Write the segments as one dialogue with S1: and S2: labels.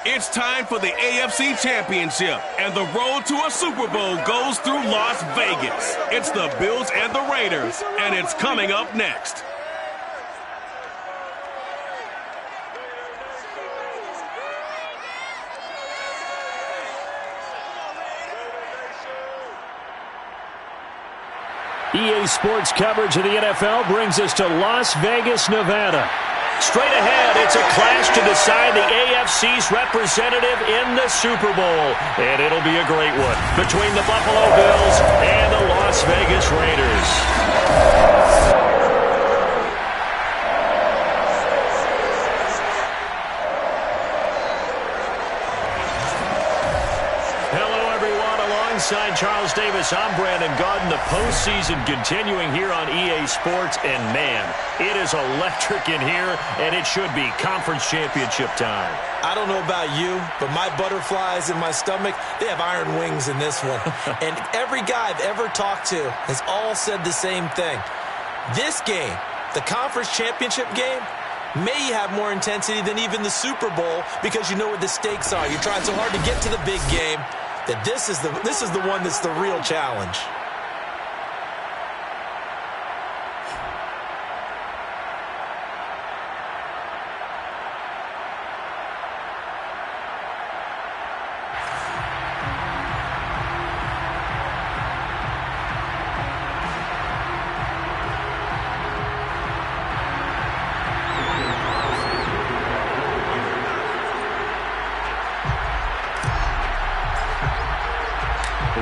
S1: It's time for the AFC Championship, and the road to a Super Bowl goes through Las Vegas. It's the Bills and the Raiders, and it's coming up next.
S2: EA Sports coverage of the NFL brings us to Las Vegas, Nevada. Straight ahead, it's a clash to decide the AFC's representative in the Super Bowl. And it'll be a great one between the Buffalo Bills and the Las Vegas Raiders. Alongside Charles Davis, I'm Brandon Gaudin. The postseason continuing here on EA Sports, and man, it is electric in here, and it should be conference championship time.
S3: I don't know about you, but my butterflies in my stomach, they have iron wings in this one. And every guy I've ever talked to has all said the same thing. This game, the conference championship game, may have more intensity than even the Super Bowl because you know what the stakes are. You're trying so hard to get to the big game that this is the one that's the real challenge.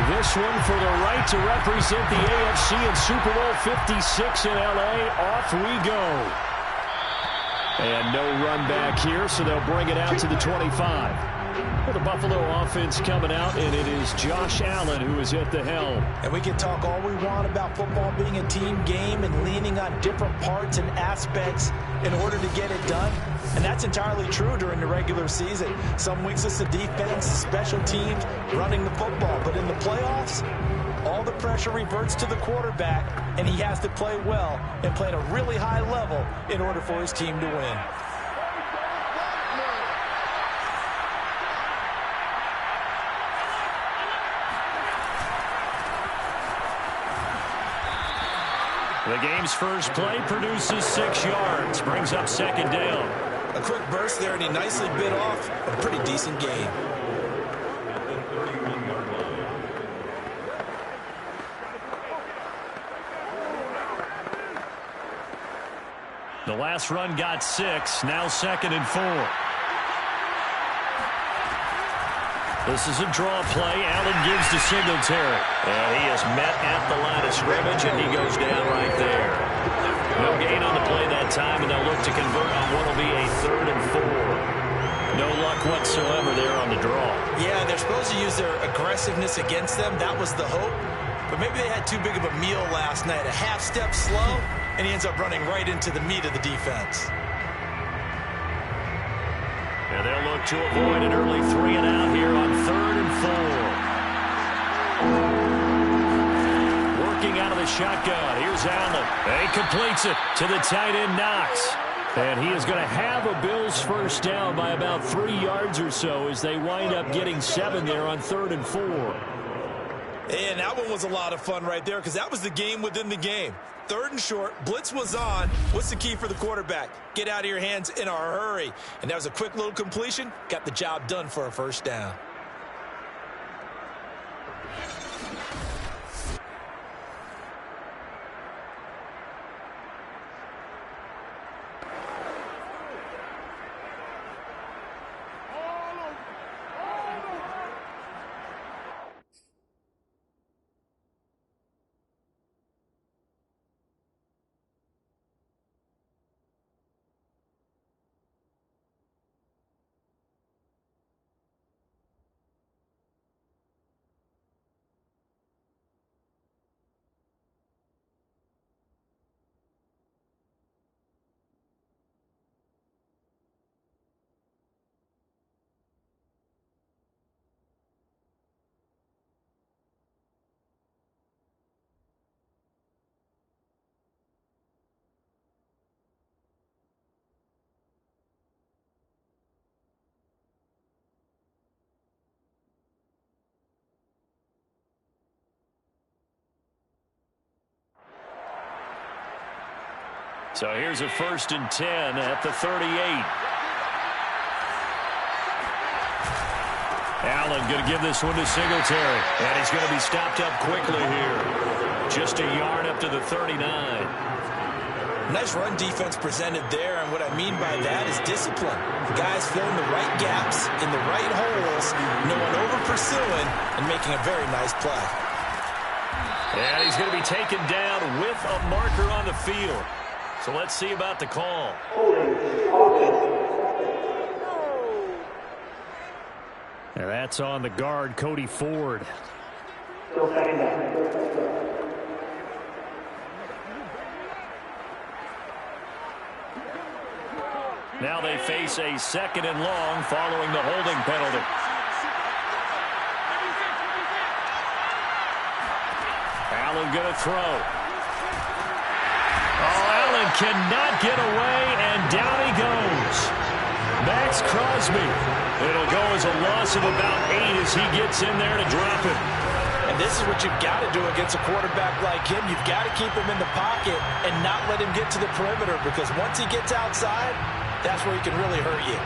S2: This one for the right to represent the AFC in Super Bowl 56 in L.A. Off we go. And no run back here, so they'll bring it out to the 25. Well, the Buffalo offense coming out, and it is Josh Allen who is at the helm.
S3: And we can talk all we want about football being a team game and leaning on different parts and aspects in order to get it done. And that's entirely true during the regular season. Some weeks it's the defense, special teams, running the football. But in the playoffs, all the pressure reverts to the quarterback, and he has to play well and play at a really high level in order for his team to win.
S2: The game's first play produces 6 yards, brings up second down.
S3: A quick burst there, and he nicely bit off a pretty decent gain.
S2: The last run got 6, now 2nd and 4. This is a draw play. Allen gives to Singletary. And he is met at the line of scrimmage, and he goes down right there. No gain on the play that time, and they'll look to convert on what will be a 3rd and 4. No luck whatsoever there on the draw.
S3: Yeah, they're supposed to use their aggressiveness against them. That was the hope. But maybe they had too big of a meal last night. A half step slow, and he ends up running right into the meat of the defense.
S2: And they'll look to avoid an early 3 and out here on 3rd and 4. Working out of the shotgun. Here's Allen. He completes it to the tight end, Knox. And he is going to have a Bills first down by about 3 yards or so as they wind up getting 7 there on 3rd and 4.
S3: And that one was a lot of fun right there because that was the game within the game. 3rd and short, blitz was on. What's the key for the quarterback? Get out of your hands in a hurry. And that was a quick little completion. Got the job done for a first down.
S2: So here's a 1st and 10 at the 38. Allen going to give this one to Singletary. And he's going to be stopped up quickly here. Just a yard up to the 39.
S3: Nice run defense presented there, and what I mean by that is discipline. Guys filling the right gaps in the right holes, no one over-pursuing, and making a very nice play.
S2: And he's going to be taken down with a marker on the field. So let's see about the call. And that's on the guard, Cody Ford. Now they face a 2nd and long following the holding penalty. Allen going to throw. Oh, Allen cannot get away, and down he goes. Max Crosby. It'll go as a loss of about 8 as he gets in there to drop it.
S3: And this is what you've got to do against a quarterback like him. You've got to keep him in the pocket and not let him get to the perimeter, because once he gets outside, that's where he can really hurt you.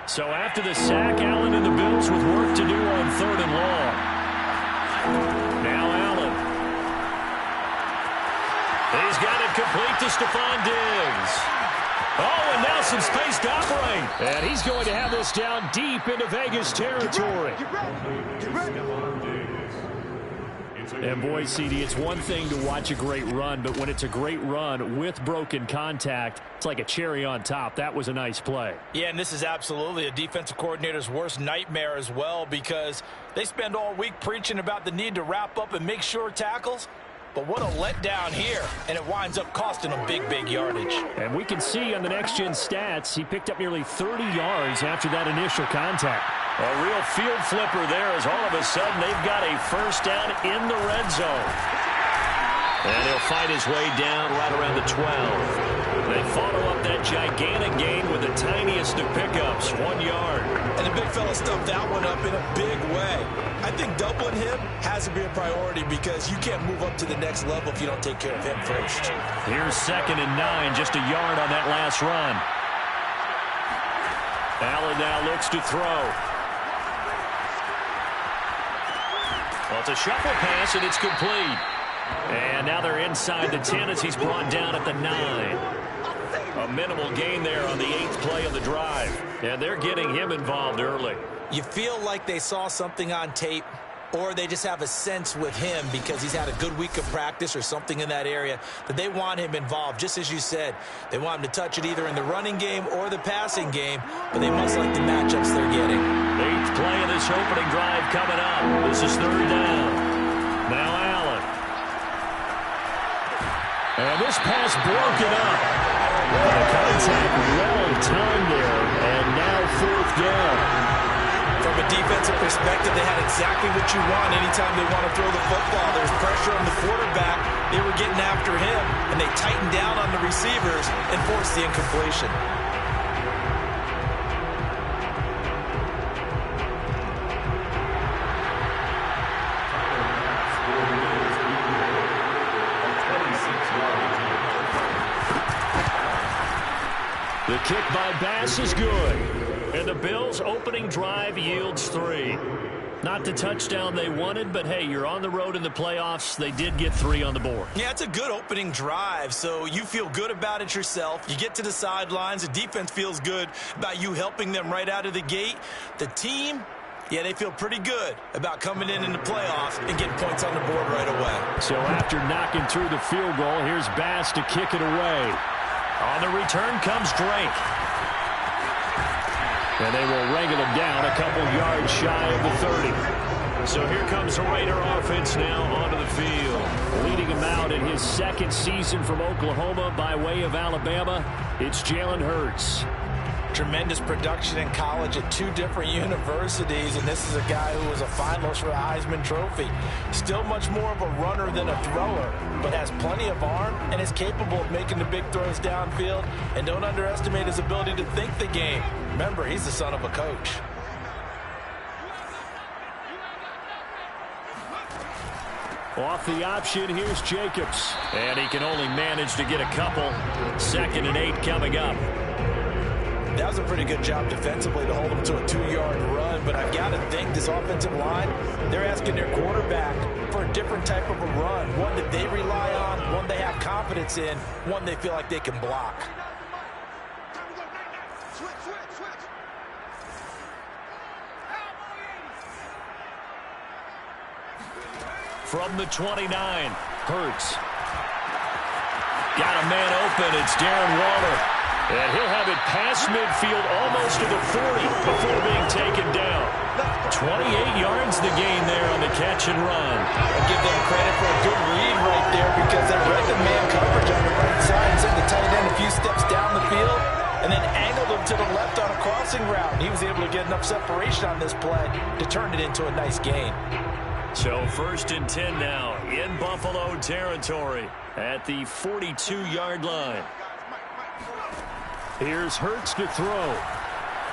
S2: So after the sack, Allen and the Bills with work to do on 3rd and long. Now Allen. He's got it complete to Stephon Diggs. Oh, and now some space to operate. And he's going to have this down deep into Vegas territory. And boy, CD, it's one thing to watch a great run, but when it's a great run with broken contact, it's like a cherry on top. That was a nice play.
S3: Yeah, and this is absolutely a defensive coordinator's worst nightmare as well, because they spend all week preaching about the need to wrap up and make sure tackles. But what a letdown here, and it winds up costing them big, big yardage.
S2: And we can see on the next-gen stats, he picked up nearly 30 yards after that initial contact. A real field flipper there, as all of a sudden they've got a 1st down in the red zone. And he'll fight his way down right around the 12. They follow up that gigantic gain with the tiniest of pickups, 1 yard.
S3: And the big fella stuffed that one up in a big way. I think doubling him has to be a priority, because you can't move up to the next level if you don't take care of him first.
S2: Here's 2nd and 9, just a yard on that last run. Allen now looks to throw. Well, it's a shuffle pass, and it's complete. And now they're inside the 10 as he's brought down at the 9. A minimal gain there on the 8th play of the drive. And they're getting him involved early.
S3: You feel like they saw something on tape, or they just have a sense with him because he's had a good week of practice or something in that area that they want him involved. Just as you said, they want him to touch it either in the running game or the passing game, but they must like the matchups they're getting.
S2: 8th play of this opening drive coming up. This is 3rd down. Now Allen. And this pass broken up. The contact well timed there, and now 4th down.
S3: From a defensive perspective, they had exactly what you want anytime they want to throw the football. There's pressure on the quarterback. They were getting after him, and they tightened down on the receivers and forced the incompletion.
S2: The kick by Bass is good. And the Bills' opening drive yields 3. Not the touchdown they wanted, but hey, you're on the road in the playoffs. They did get 3 on the board.
S3: Yeah, it's a good opening drive, so you feel good about it yourself. You get to the sidelines. The defense feels good about you helping them right out of the gate. The team, yeah, they feel pretty good about coming in the playoffs and getting points on the board right away.
S2: So after knocking through the field goal, here's Bass to kick it away. On the return comes Drake. And they will wrangle him down a couple yards shy of the 30. So here comes the Raider offense now onto the field. Leading him out in his 2nd season from Oklahoma by way of Alabama, it's Jalen Hurts.
S3: Tremendous production in college at 2 different universities, and this is a guy who was a finalist for the Heisman Trophy. Still much more of a runner than a thrower, but has plenty of arm and is capable of making the big throws downfield. And don't underestimate his ability to think the game. Remember, he's the son of a coach.
S2: Off the option, here's Jacobs. And he can only manage to get a couple. 2nd and 8 coming up.
S3: That was a pretty good job defensively to hold him to a 2-yard run, but I've got to think this offensive line, they're asking their quarterback for a different type of a run, one that they rely on, one they have confidence in, one they feel like they can block.
S2: From the 29, Hurts. Got a man open, it's Darren Waller. And he'll have it past midfield almost to the 40 before being taken down. 28 yards the gain there on the catch and run.
S3: I'll give them credit for a good read right there because they read the man coverage on the right side and sent the tight end a few steps down the field and then angled him to the left on a crossing route. He was able to get enough separation on this play to turn it into a nice gain.
S2: So 1st and 10 now in Buffalo territory at the 42-yard line. Here's Hurts to throw.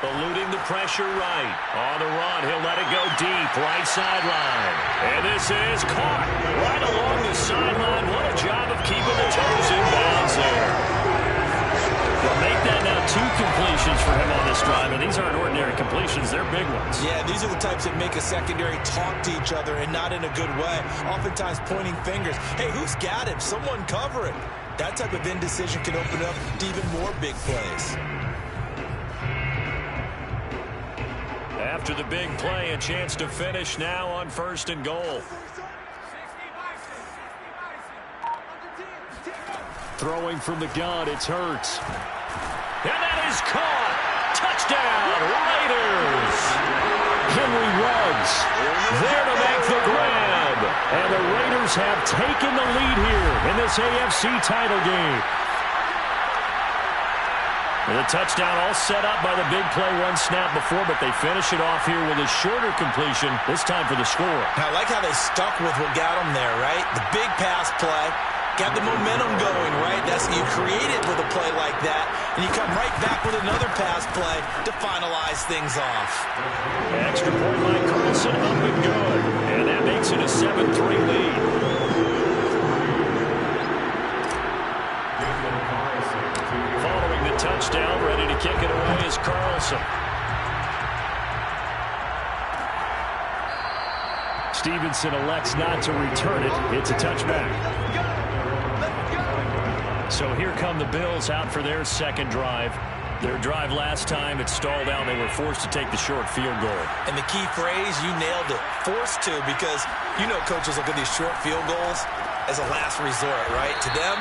S2: Eluding the pressure right. On the run, he'll let it go deep. Right sideline. And this is caught right along the sideline. What a job of keeping the toes in bounds there. We'll make that now 2 completions for him on this drive. And these aren't ordinary completions. They're big ones.
S3: Yeah, these are the types that make a secondary talk to each other and not in a good way. Oftentimes pointing fingers. Hey, who's got him? Someone cover it. That type of indecision can open up to even more big plays.
S2: After the big play, a chance to finish now on 1st and goal. Throwing from the gun, it's Hurts. And that is caught. Touchdown, Raiders. Henry Ruggs there to make the grab. And the Raiders have taken the lead here in this AFC title game. The touchdown all set up by the big play 1 snap before, but they finish it off here with a shorter completion, this time for the score.
S3: I like how they stuck with what got them there, right? The big pass play, got the momentum going, right? That's you create it with a play like that, and you come right back with another pass play to finalize things off.
S2: Extra point by Carlson, up and good. And that makes it a 7-3 lead. Following the touchdown, ready to kick it away is Carlson. Stevenson elects not to return it. It's a touchback. So here come the Bills out for their 2nd drive. Their drive last time, it stalled out. They were forced to take the short field goal.
S3: And the key phrase, you nailed it, forced to, because you know coaches look at these short field goals as a last resort, right? To them,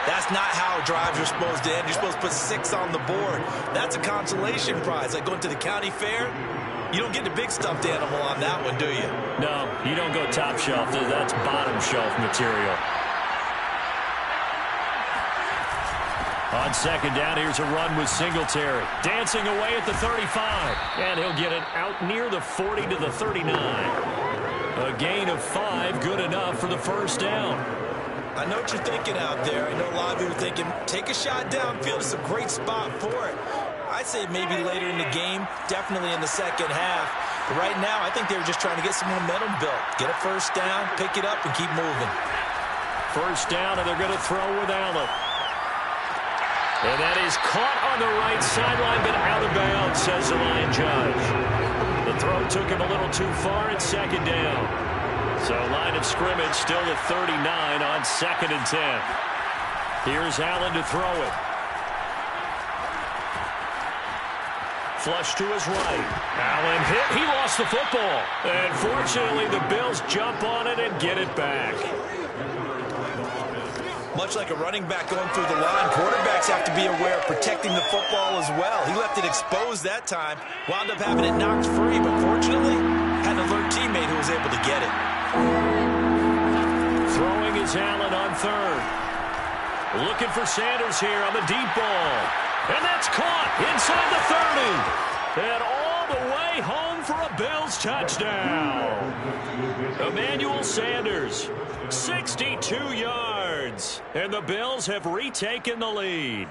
S3: that's not how drives are supposed to end. You're supposed to put 6 on the board. That's a consolation prize. Like going to the county fair, you don't get the big stuffed animal on that one, do you?
S2: No, you don't go top shelf. That's bottom shelf material. On 2nd down, here's a run with Singletary. Dancing away at the 35. And he'll get it out near the 40 to the 39. A gain of 5, good enough for the 1st down.
S3: I know what you're thinking out there. I know a lot of you are thinking, take a shot downfield. It's a great spot for it. I'd say maybe later in the game, definitely in the 2nd half. But right now, I think they were just trying to get some momentum built. Get a 1st down, pick it up, and keep moving.
S2: 1st down, and they're going to throw with Allen. And that is caught on the right sideline, but out of bounds, says the line judge. The throw took him a little too far at 2nd down. So line of scrimmage still at 39 on 2nd and 10. Here's Allen to throw it. Flush to his right. Allen hit. He lost the football. And fortunately, the Bills jump on it and get it back.
S3: Much like a running back going through the line, quarterbacks have to be aware of protecting the football as well. He left it exposed that time, wound up having it knocked free, but fortunately, had an alert teammate who was able to get it.
S2: Throwing is Allen on 3rd. Looking for Sanders here on the deep ball. And that's caught inside the 30. And all the way home for a Bills touchdown. Emmanuel Sanders, 62 yards. And the Bills have retaken the lead.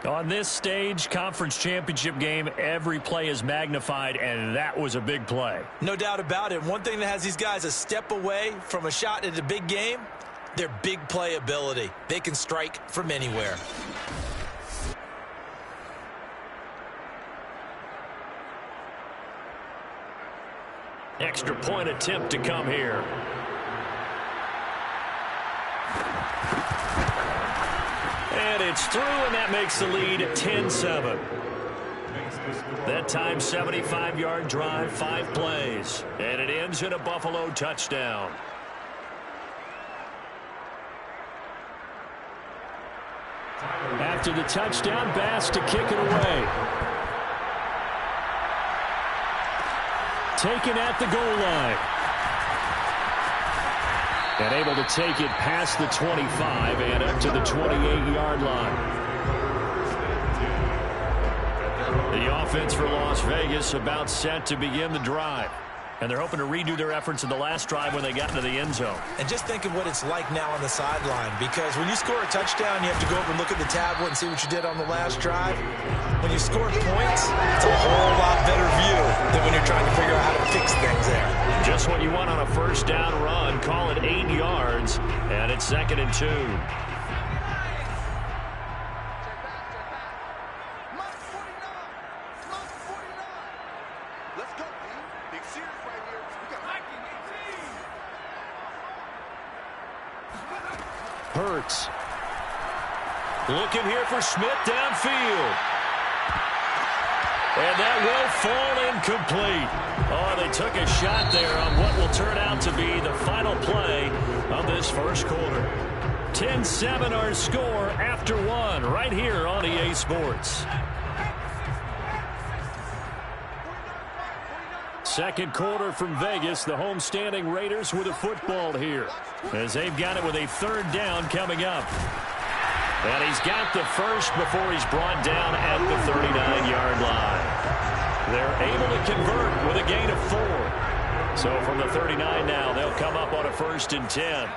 S2: On this stage, conference championship game, every play is magnified, and that was a big play.
S3: No doubt about it. One thing that has these guys a step away from a shot at a big game, their big play ability. They can strike from anywhere.
S2: Extra point attempt to come here. And it's through, and that makes the lead at 10-7. That time, 75-yard drive, 5 plays. And it ends in a Buffalo touchdown. After the touchdown, Bass to kick it away. Taken at the goal line. And able to take it past the 25 and up to the 28-yard line. The offense for Las Vegas about set to begin the drive. And they're hoping to redo their efforts in the last drive when they got into the end zone.
S3: And just think of what it's like now on the sideline, because when you score a touchdown, you have to go over and look at the tablet and see what you did on the last drive. When you score points, it's a whole lot better view than when you're trying to figure out how to fix things there.
S2: Just what you want on a first down run. Call it 8 yards, and it's 2nd and 2. Hurts. Looking here for Smith downfield. And that will fall incomplete. Oh, they took a shot there on what will turn out to be the final play of this first quarter. 10-7 our score after 1 right here on EA Sports. Second quarter from Vegas. The homestanding Raiders with a football here, as they've got it with a 3rd down coming up. And he's got the first before he's brought down at the 39-yard line. They're able to convert with a gain of 4. So from the 39 now, they'll come up on a 1st and 10.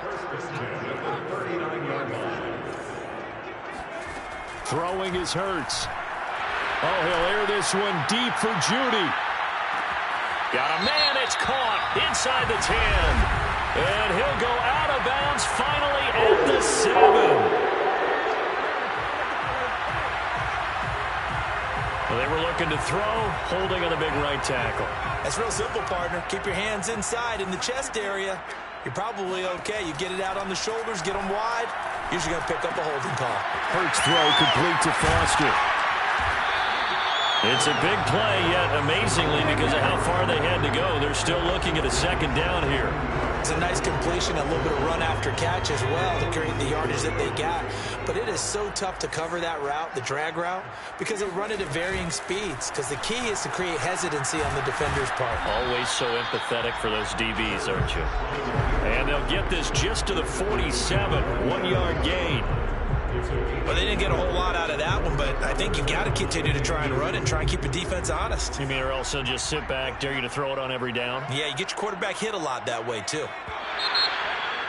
S2: Throwing is Hurts. Oh, he'll air this one deep for Judy. Got a man, it's caught inside the 10. And he'll go out of bounds finally at the 7. Well, they were looking to throw, holding on the big right tackle.
S3: That's real simple, partner. Keep your hands inside in the chest area. You're probably okay. You get it out on the shoulders, get them wide. Usually going to pick up a holding call.
S2: Hurts throw complete to Foster. It's a big play, yet amazingly, because of how far they had to go, they're still looking at a 2nd down here.
S3: It's a nice completion, a little bit of run after catch as well to create the yardage that they got. But it is so tough to cover that route, the drag route, because they run it at varying speeds. Because the key is to create hesitancy on the defender's part.
S2: Always so empathetic for those DBs, aren't you? And they'll get this just to the 47, 1-yard gain.
S3: Well, they didn't get a whole lot out of that one, but I think you got to continue to try and run and try and keep your defense honest.
S2: You mean, or else they'll just sit back, dare you to throw it on every down?
S3: Yeah, you get your quarterback hit a lot that way, too.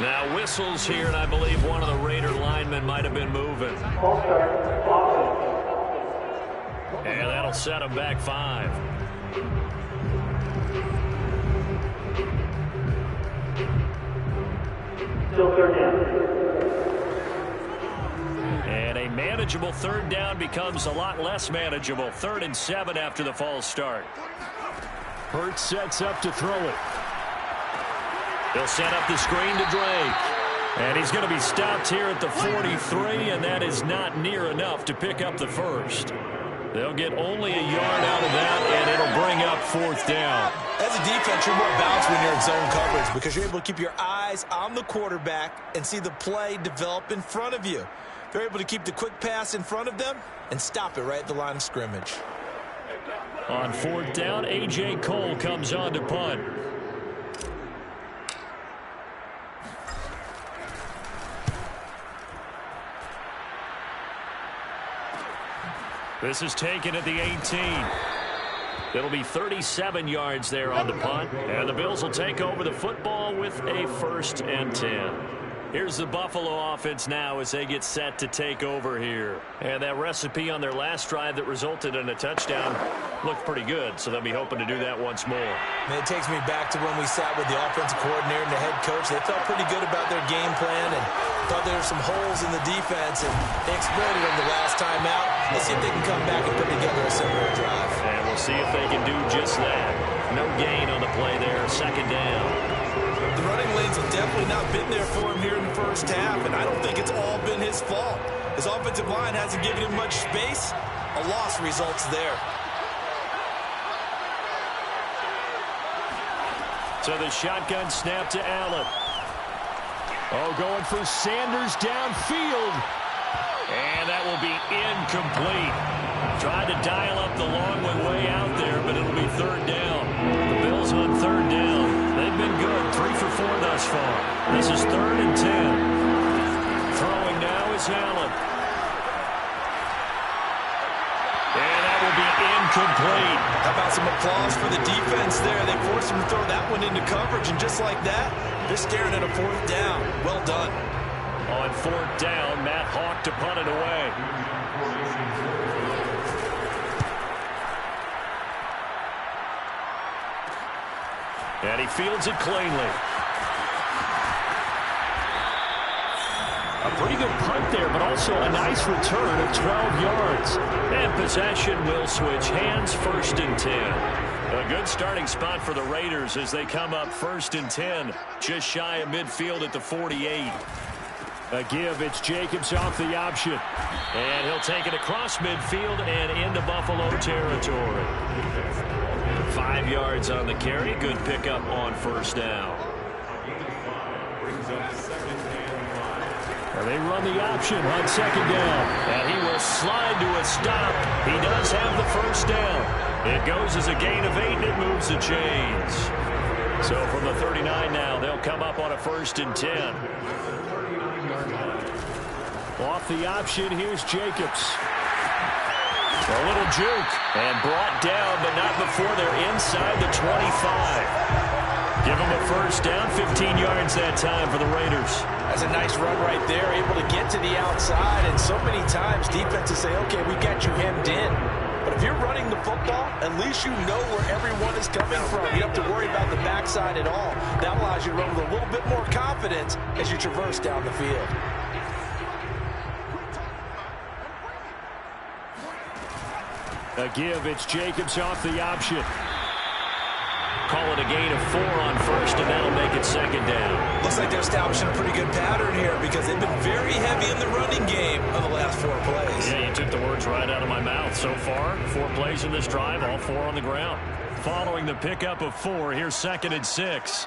S2: Now whistles here, and I believe one of the Raider linemen might have been moving. And that'll set him back 5.
S4: Still 3rd down.
S2: And a manageable 3rd down becomes a lot less manageable. 3rd and 7 after the false start. Hurts sets up to throw it. He'll set up the screen to Drake. And he's going to be stopped here at the 43, and that is not near enough to pick up the first. They'll get only a yard out of that, and it'll bring up 4th down.
S3: As a defense, you're more balanced when you're in zone coverage because you're able to keep your eyes on the quarterback and see the play develop in front of you. They're able to keep the quick pass in front of them and stop it right at the line of scrimmage.
S2: On 4th down, A.J. Cole comes on to punt. This is taken at the 18. It'll be 37 yards there on the punt. And the Bills will take over the football with a 1st and 10. Here's the Buffalo offense now as they get set to take over here. And that recipe on their last drive that resulted in a touchdown looked pretty good, so they'll be hoping to do that once more.
S3: And it takes me back to when we sat with the offensive coordinator and the head coach. They felt pretty good about their game plan and thought there were some holes in the defense, and they exploited them the last time out. Let's see if they can come back and put together a similar drive.
S2: And we'll see if they can do just that. No gain on the play there, 2nd down.
S3: The running lanes have definitely not been there for him here in the first half, and I don't think it's all been his fault. His offensive line hasn't given him much space. A loss results there.
S2: So the shotgun snap to Allen. Oh, going for Sanders downfield. And that will be incomplete. Tried to dial up the long one way out there, but it'll be 3rd down. The Bills on 3rd down. They've been good, 3 for 4 thus far. This is 3rd and 10. Throwing now is Allen. And that will be incomplete.
S3: How about some applause for the defense there? They forced him to throw that one into coverage, and just like that, they're staring at a 4th down. Well done.
S2: On 4th down, Matt Hawk to punt it away. And he fields it cleanly. A pretty good punt there, but also a nice return of 12 yards. And possession will switch hands, 1st and 10. A good starting spot for the Raiders as they come up 1st and 10. Just shy of midfield at the 48. A give, it's Jacobs off the option. And he'll take it across midfield and into Buffalo territory. 5 yards on the carry. Good pickup on 1st down. They run the option on 2nd down. And he will slide to a stop. He does have the 1st down. It goes as a gain of 8, and it moves the chains. So from the 39 now, they'll come up on a 1st and 10. Off the option, here's Jacobs. A little juke, and brought down, but not before they're inside the 25. Give them a 1st down, 15 yards that time for the Raiders.
S3: That's a nice run right there, able to get to the outside, and so many times defenses say, okay, we got you hemmed in. But if you're running the football, at least you know where everyone is coming from. You don't have to worry about the backside at all. That allows you to run with a little bit more confidence as you traverse down the field.
S2: A give, it's Jacobs off the option. Call it a gain of 4 on 1st, and that'll make it 2nd down.
S3: Looks like they're establishing a pretty good pattern here because they've been very heavy in the running game of the last 4 plays.
S2: Yeah, you took the words right out of my mouth. So far, 4 plays in this drive, all 4 on the ground. Following the pickup of 4, here's 2nd and 6.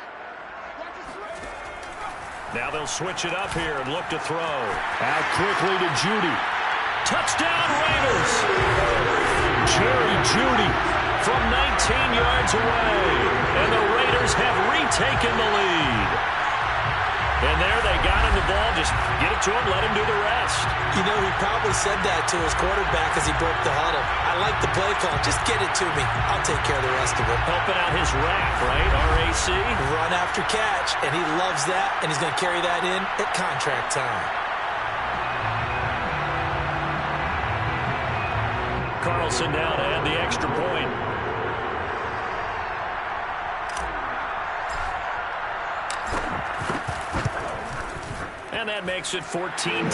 S2: Now they'll switch it up here and look to throw. Out quickly to Judy. Touchdown, Raiders! Jerry Judy from 19 yards away. And the Raiders have retaken the lead. And there they got him the ball. Just get it to him, let him do the rest.
S3: You know, he probably said that to his quarterback as he broke the huddle. I like the play call. Just get it to me. I'll take care of the rest of it.
S2: Helping out his rack, right? RAC.
S3: Run after catch, and he loves that, and he's going to carry that in at contract time.
S2: Carlson now to add the extra point. And that makes it 14-10.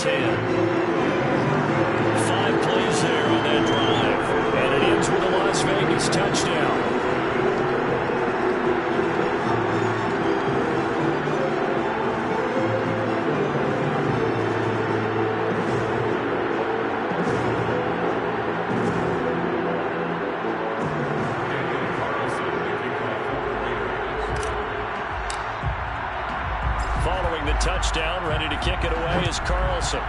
S2: 5 plays there on that drive. And it ends with a Las Vegas touchdown. Touchdown, ready to kick it away is Carlson.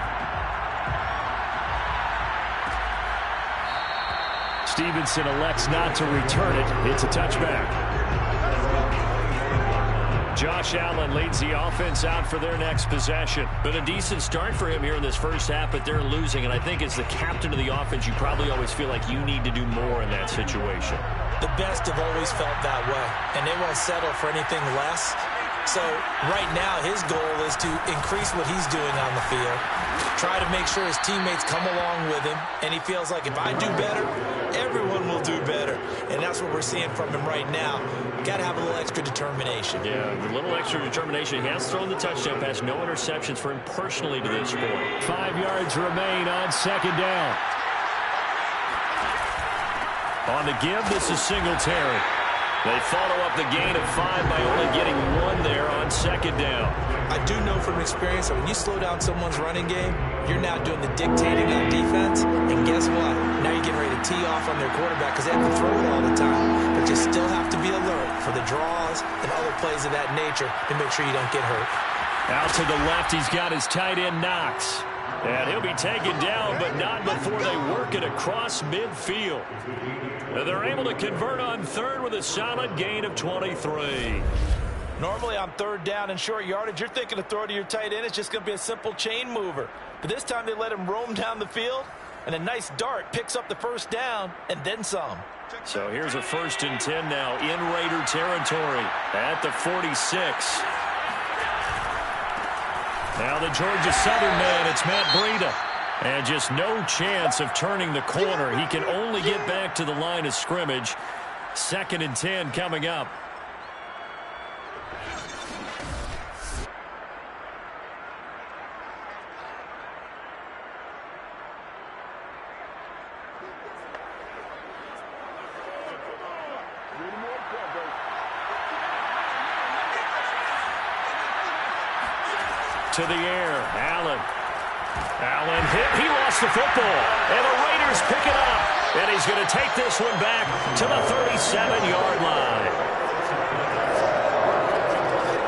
S2: Stevenson elects not to return it. It's a touchback. Josh Allen leads the offense out for their next possession. Been a decent start for him here in this first half, but they're losing. And I think as the captain of the offense, you probably always feel like you need to do more in that situation.
S3: The best have always felt that way, and they won't settle for anything less. So right now his goal is to increase what he's doing on the field, try to make sure his teammates come along with him, and he feels like if I do better, everyone will do better. And that's what we're seeing from him right now. Got to have a little extra determination.
S2: Yeah, a little extra determination. He has thrown the touchdown pass, no interceptions for him personally to this point. 5 yards remain on second down. On the give, this is Singletary. They follow up the gain of 5 by only getting 1 there on second down.
S3: I do know from experience that when you slow down someone's running game, you're now doing the dictating on defense. And guess what? Now you're getting ready to tee off on their quarterback because they have to throw it all the time. But you still have to be alert for the draws and other plays of that nature to make sure you don't get hurt.
S2: Out to the left, he's got his tight end, Knox. And he'll be taken down, but not before they work it across midfield. And they're able to convert on third with a solid gain of 23.
S3: Normally on third down and short yardage, you're thinking to throw to your tight end. It's just going to be a simple chain mover. But this time they let him roam down the field, and a nice dart picks up the first down and then some.
S2: So here's a 1st and 10 now in Raider territory at the 46. Now the Georgia Southern man, it's Matt Breida. And just no chance of turning the corner. He can only get back to the line of scrimmage. 2nd and 10 coming up. To the air, Allen hit. He lost the football. And the Raiders pick it up. And he's going to take this one back to the 37-yard line.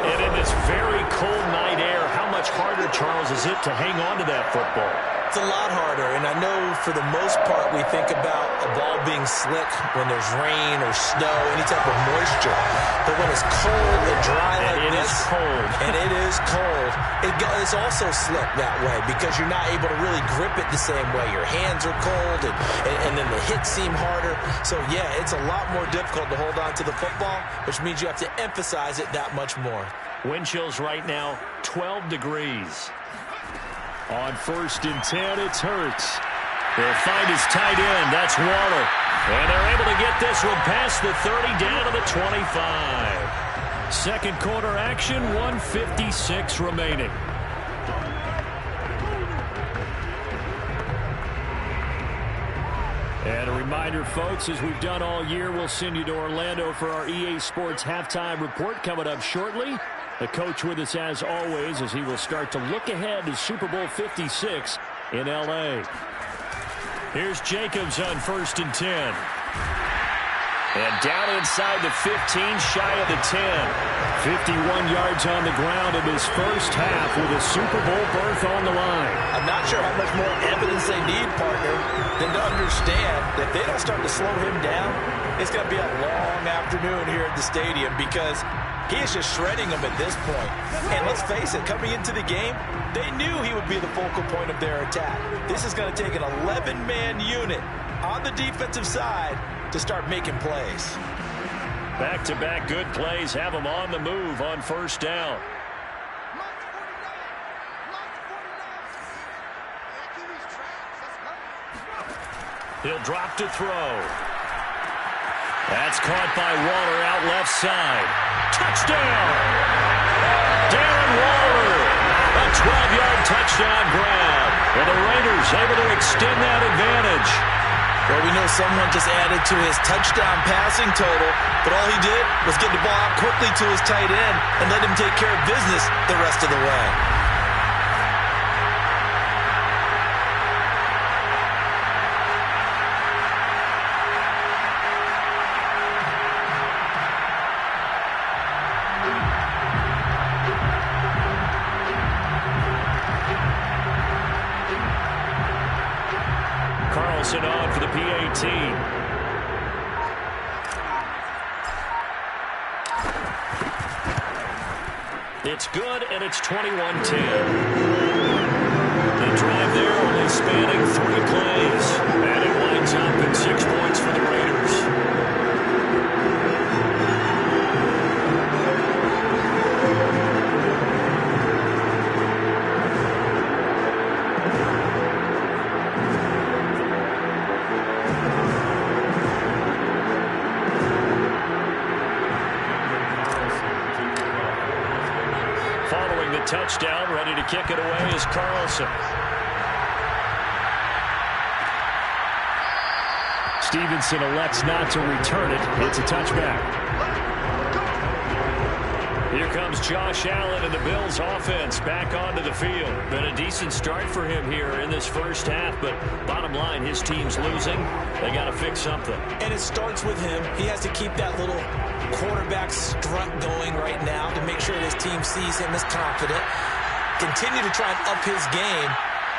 S2: And in this very cold night air, how much harder, Charles, is it to hang on to that football?
S3: It's a lot harder, and I know for the most part we think about a ball being slick when there's rain or snow, any type of moisture. But when it's cold and dry like this, and it is cold, it's also slick that way because you're not able to really grip it the same way. Your hands are cold, and then the hits seem harder. So, yeah, it's a lot more difficult to hold on to the football, which means you have to emphasize it that much more.
S2: Wind chills right now, 12 degrees. On 1st and 10, it's Hurts. They'll find his tight end. That's Waller. And they're able to get this one past the 30 down to the 25. Second quarter action, 1:56 remaining. And a reminder, folks, as we've done all year, we'll send you to Orlando for our EA Sports halftime report coming up shortly. The coach with us as always as he will start to look ahead to Super Bowl 56 in L.A. Here's Jacobs on 1st and 10. And down inside the 15, shy of the 10. 51 yards on the ground in his first half with a Super Bowl berth on the line.
S3: I'm not sure how much more evidence they need, partner, than to understand that if they don't start to slow him down, it's going to be a long afternoon here at the stadium because he is just shredding them at this point. And let's face it, coming into the game, they knew he would be the focal point of their attack. This is going to take an 11-man unit on the defensive side to start making plays.
S2: Back-to-back good plays have him on the move on 1st down. He'll drop to throw. That's caught by Waller out left side. Touchdown! Darren Waller! A 12-yard touchdown grab. And the Raiders able to extend that advantage.
S3: Well, we know someone just added to his touchdown passing total, but all he did was get the ball out quickly to his tight end and let him take care of business the rest of the way.
S2: On for the PAT. It's good, and it's 21-10. The drive there only spanning 3 plays, and it winds up at 6 points for the Raiders. Touchdown, ready to kick it away is Carlson. Stevenson elects not to return it. It's a touchback. Here comes Josh Allen and the Bills offense back onto the field. Been a decent start for him here in this first half, but bottom line, his team's losing. They got to fix something.
S3: And it starts with him. He has to keep that little quarterback strut going right now to make sure his team sees him as confident. Continue to try and up his game,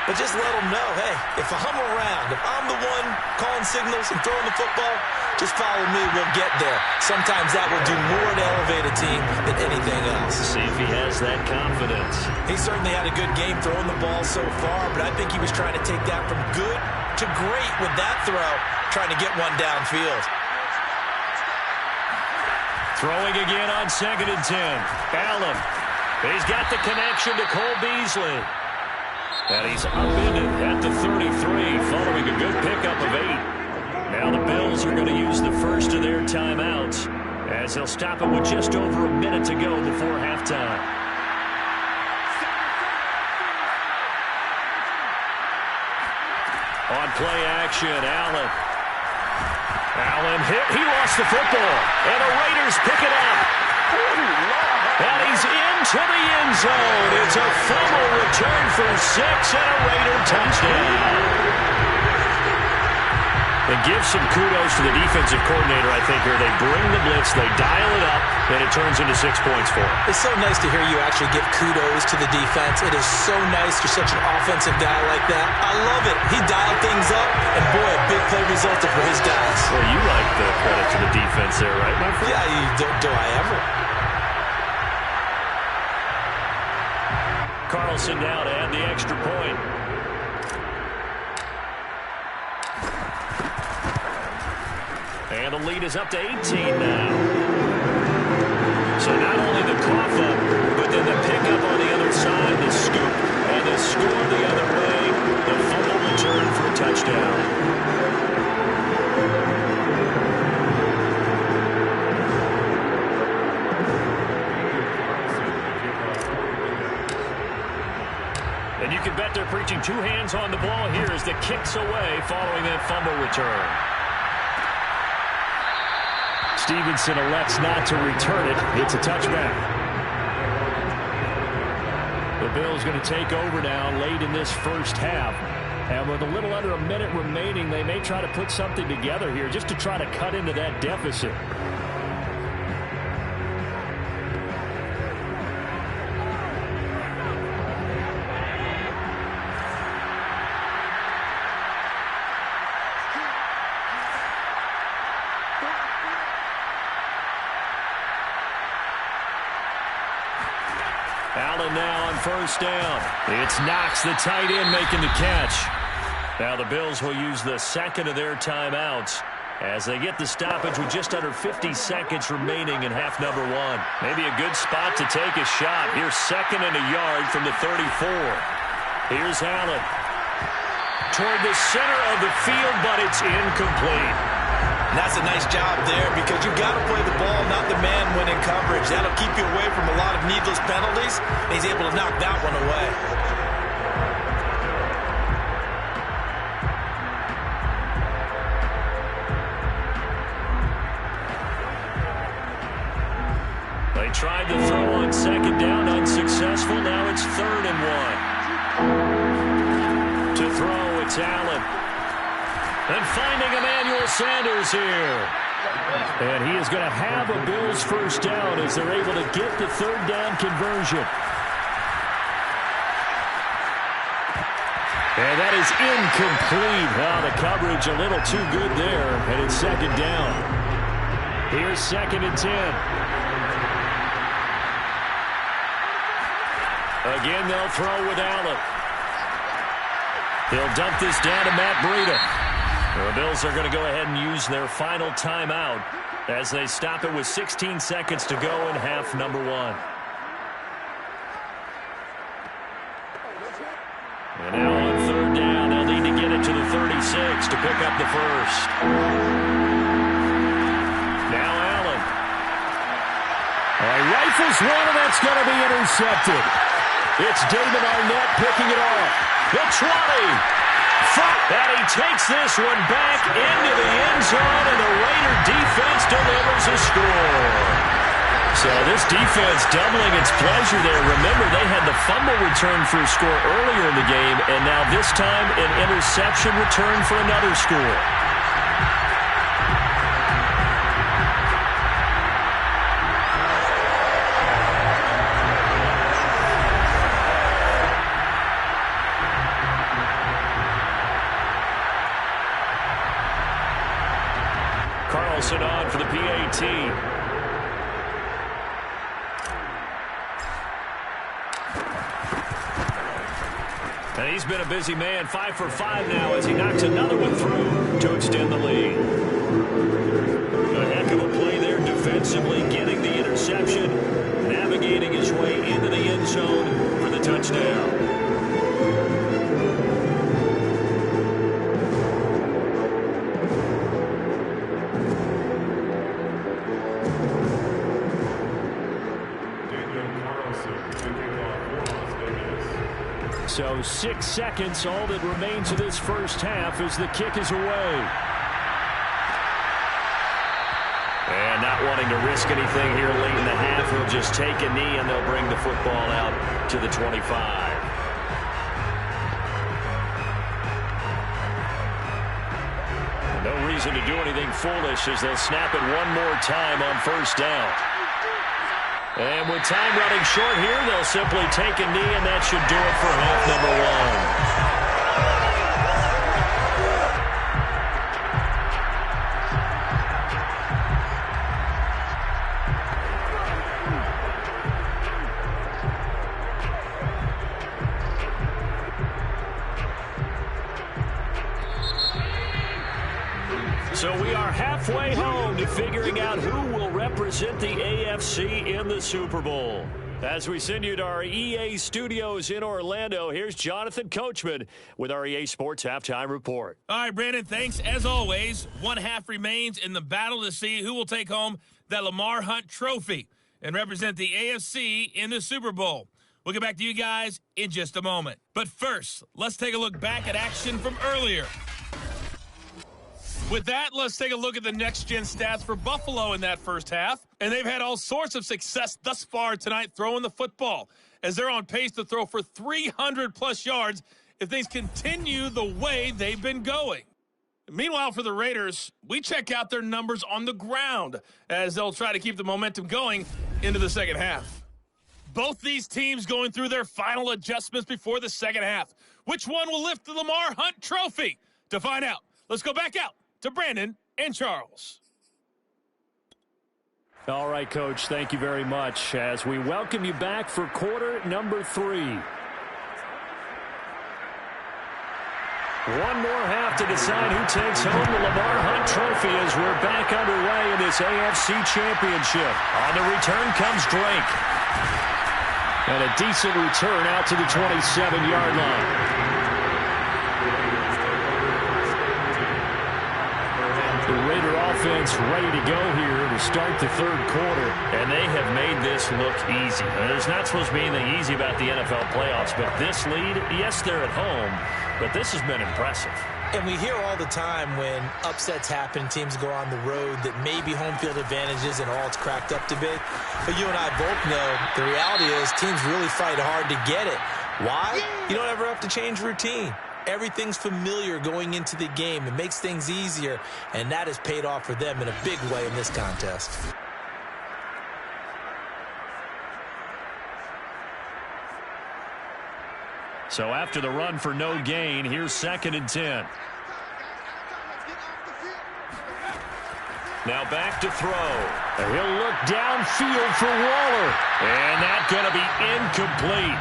S3: but just let him know, hey, if I'm around, if I'm the one calling signals and throwing the football, just follow me, we'll get there. Sometimes that will do more to elevate a team than anything else.
S2: See if he has that confidence.
S3: He certainly had a good game throwing the ball so far, but I think he was trying to take that from good to great with that throw, trying to get one downfield.
S2: Throwing again on 2nd and 10. Allen. He's got the connection to Cole Beasley. And he's upended at the 33 following a good pickup of 8. Now the Bills are going to use the first of their timeouts as they'll stop it with just over a minute to go before halftime. On play action, Allen. Allen hit. He lost the football. And the Raiders pick it up. And he's into the end zone. It's a fumble return for 6 and a Raider touchdown. And give some kudos to the defensive coordinator, I think, here. They bring the blitz, they dial it up, and it turns into 6 points for them.
S3: It's so nice to hear you actually give kudos to the defense. It is so nice. You're such an offensive guy like that. I love it. He dialed things up, and boy, a big play resulted for his guys.
S2: Well, you like the credit to the defense there, right, my friend?
S3: Yeah, do I ever?
S2: Carlson now to add the extra point. And the lead is up to 18 now. So not only the cough up, but then the pickup on the other side, the scoop, and the score the other way. The fumble return for a touchdown. And you can bet they're preaching 2 hands on the ball here as the kick's away following that fumble return. Stevenson elects not to return it. It's a touchback. The Bills going to take over now late in this first half. And with a little under a minute remaining, they may try to put something together here just to try to cut into that deficit. Allen now on first down. It's Knox, the tight end, making the catch. Now the Bills will use the second of their timeouts as they get the stoppage with just under 50 seconds remaining in half number 1. Maybe a good spot to take a shot. Here's 2nd and a yard from the 34. Here's Allen. Toward the center of the field, but it's incomplete.
S3: And that's a nice job there because you got to play the ball, not the man when in coverage. That'll keep you away from a lot of needless penalties. And he's able to knock that one away.
S2: They tried to throw on 2nd down, unsuccessful. Now it's 3rd and 1. To throw, it's Allen. And finding Emmanuel Sanders here. And he is going to have a Bills first down as they're able to get the 3rd down conversion. And that is incomplete. Wow, the coverage a little too good there. And it's 2nd down. Here's 2nd and 10. Again, they'll throw with Allen. He'll dump this down to Matt Breida. The Bills are going to go ahead and use their final timeout as they stop it with 16 seconds to go in half number one. And now on third down, they'll need to get it to the 36 to pick up the first. Now Allen. He rifles one, and that's going to be intercepted. It's David Arnett picking it off. The 20. And he takes this one back into the end zone, and the Raider defense delivers a score. So this defense doubling its pleasure there. Remember, they had the fumble return for a score earlier in the game, and now this time an interception return for another score. Carlson on for the PAT. And he's been a busy man, 5 for 5 now as he knocks another one through to extend the lead. A heck of a play there defensively, getting the interception, navigating his way into the end zone for the touchdown. So 6 seconds, all that remains of this first half as the kick is away. And not wanting to risk anything here late in the half, he'll just take a knee and they'll bring the football out to the 25. No reason to do anything foolish as they'll snap it one more time on first down. And with time running short here, they'll simply take a knee, and that should do it for half number one. So we are halfway home to figuring out who will represent the AFC in the Super Bowl. As we send you to our EA studios in Orlando, here's Jonathan Coachman with our EA Sports Halftime Report.
S5: All right, Brandon, thanks. As always, one half remains in the battle to see who will take home that Lamar Hunt trophy and represent the AFC in the Super Bowl. We'll get back to you guys in just a moment. But first, let's take a look back at action from earlier. With that, let's take a look at the next-gen stats for Buffalo in that first half. And they've had all sorts of success thus far tonight throwing the football, as they're on pace to throw for 300-plus yards if things continue the way they've been going. Meanwhile, for the Raiders, we check out their numbers on the ground as they'll try to keep the momentum going into the second half. Both these teams going through their final adjustments before the second half. Which one will lift the Lamar Hunt trophy? To find out, let's go back out to Brandon and Charles.
S2: All right, Coach, thank you very much as we welcome you back for quarter number 3. One more half to decide who takes home the Lamar Hunt trophy as we're back underway in this AFC Championship. On the return comes Drake. And a decent return out to the 27-yard line. The Raider offense ready to go here to start the third quarter. And they have made this look easy. There's not supposed to be anything easy about the NFL playoffs, but this lead, yes, they're at home, but this has been impressive.
S3: And we hear all the time when upsets happen, teams go on the road, that maybe home field advantages and all it's cracked up to be. But you and I both know the reality is teams really fight hard to get it. Why? You don't ever have to change routine. Everything's familiar going into the game. It makes things easier, and that has paid off for them in a big way in this contest.
S2: So after the run for no gain, here's 2nd and 10. Now back to throw. And he'll look downfield for Waller. And that's going to be incomplete.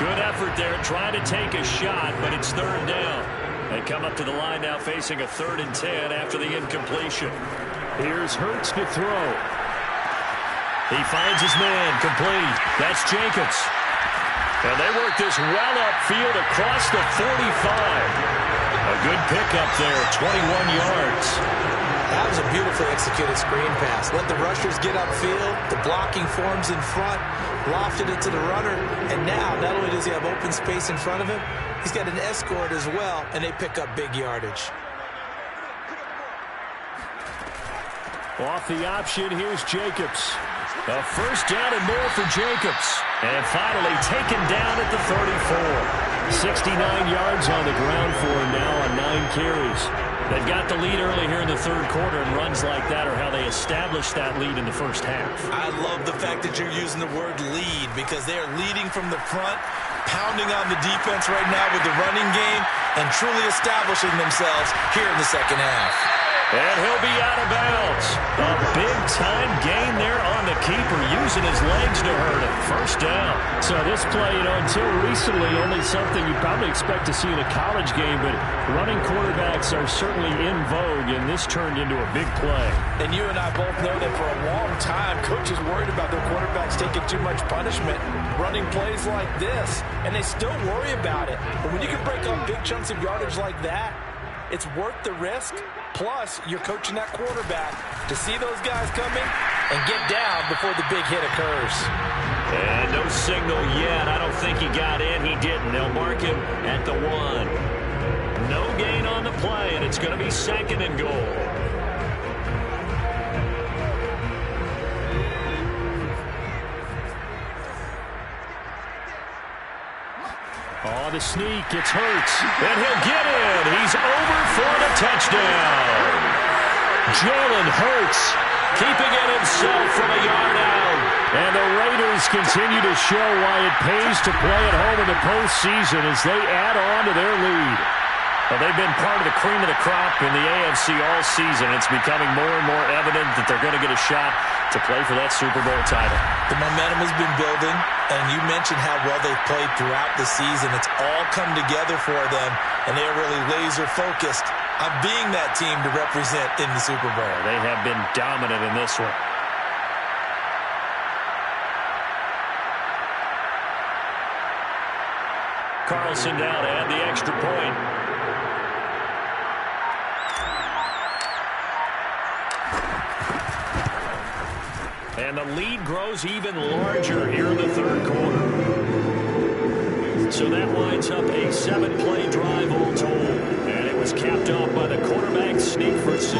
S2: Good effort there, trying to take a shot, but it's third down. They come up to the line now facing a 3rd and 10 after the incompletion. Here's Hurts to throw. He finds his man, complete. That's Jacobs. And they work this well upfield across the 45. A good pickup there, 21 yards.
S3: That was a beautifully executed screen pass. Let the rushers get upfield. The blocking forms in front. Lofted it to the runner. And now, not only does he have open space in front of him, he's got an escort as well, and they pick up big yardage.
S2: Off the option, here's Jacobs. A first down and more for Jacobs. And finally taken down at the 34. 69 yards on the ground for him now on 9 carries. They've got the lead early here in the third quarter, and runs like that are how they established that lead in the first half.
S3: I love the fact that you're using the word lead, because they are leading from the front, pounding on the defense right now with the running game, and truly establishing themselves here in the second half.
S2: And he'll be out of bounds. A big-time gain there on the keeper, using his legs to hurt him. First down. So this play, until recently, only something you probably expect to see in a college game, but running quarterbacks are certainly in vogue, and this turned into a big play.
S3: And you and I both know that for a long time, coaches worried about their quarterbacks taking too much punishment, running plays like this, and they still worry about it. But when you can break up big chunks of yardage like that, it's worth the risk. Plus, you're coaching that quarterback to see those guys coming and get down before the big hit occurs.
S2: And no signal yet. I don't think he got in. He didn't. They'll mark him at the 1. No gain on the play, and it's going to be 2nd and goal. Oh, the sneak. It's Hurts. And he'll get in. He's over for the touchdown. Jalen Hurts keeping it himself from a yard out. And the Raiders continue to show why it pays to play at home in the postseason as they add on to their lead. Well, they've been part of the cream of the crop in the AFC all season. It's becoming more and more evident that they're going to get a shot to play for that Super Bowl title.
S3: The momentum has been building, and you mentioned how well they've played throughout the season. It's all come together for them, and they're really laser-focused on being that team to represent in the Super Bowl.
S2: They have been dominant in this one. Carlson down to add the extra point. And the lead grows even larger here in the third quarter. So that winds up a 7-play drive all told. And it was capped off by the quarterback sneak for 6.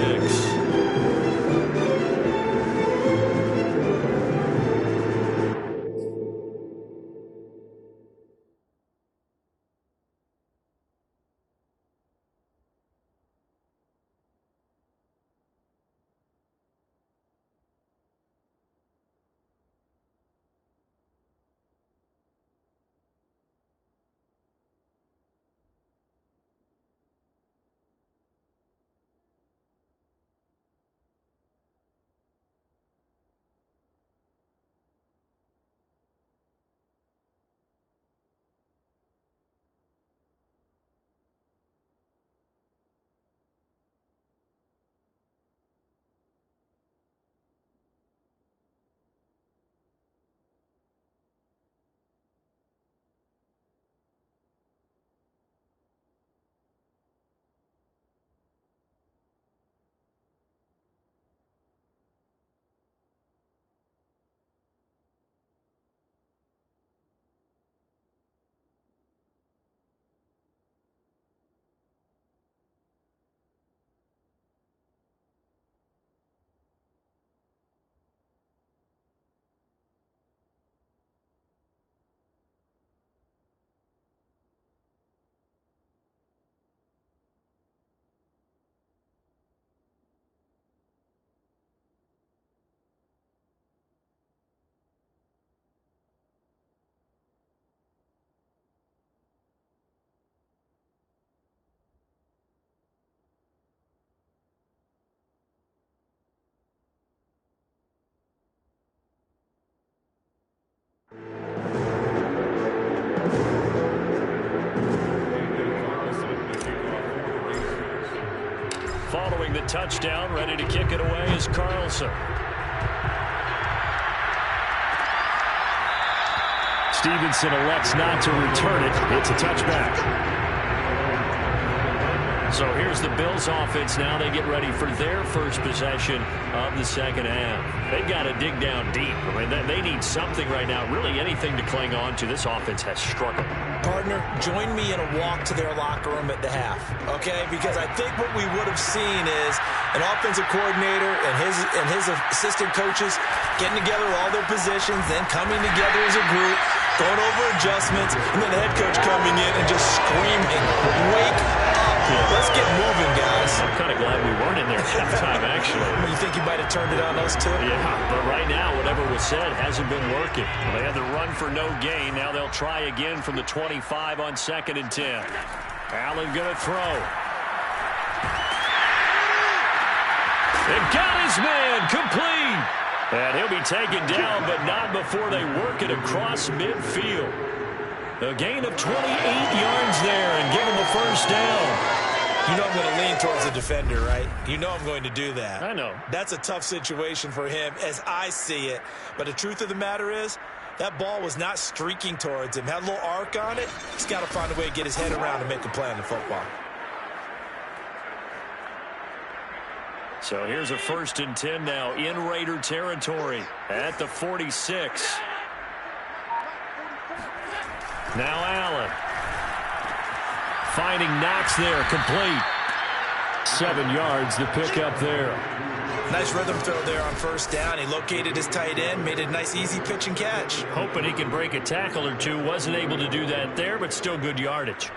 S2: touchdown. Ready to kick it away is Carlson. Stevenson elects not to return it. It's a touchback. So here's the Bills offense now. They get ready for their first possession of the second half. They've got to dig down deep. I mean, they need something right now, really anything to cling on to. This offense has struggled.
S3: Partner, join me in a walk to their locker room at the half, okay? Because I think what we would have seen is an offensive coordinator and his assistant coaches getting together all their positions, then coming together as a group, going over adjustments, and then the head coach coming in and just screaming, "Wake up. Let's get moving, guys."
S2: I'm kind of glad we weren't in there at halftime, actually.
S3: You think you might have turned it on us, too?
S2: Yeah, but right now, whatever was said hasn't been working. Well, they had the run for no gain. Now they'll try again from the 25 on 2nd and 10. Allen going to throw. It got his man complete. And he'll be taken down, but not before they work it across midfield. A gain of 28 yards there and give him the first down.
S3: You know I'm going to lean towards the defender, right? You know I'm going to do that.
S2: I know.
S3: That's a tough situation for him as I see it. But the truth of the matter is, that ball was not streaking towards him. Had a little arc on it. He's got to find a way to get his head around and make a play on the football.
S2: So here's a 1st and 10 now in Raider territory at the 46. Now Allen. Finding Knox there, complete. 7 yards, the pickup there.
S3: Nice rhythm throw there on 1st down. He located his tight end, made a nice easy pitch and catch.
S2: Hoping he can break a tackle or two. Wasn't able to do that there, but still good yardage.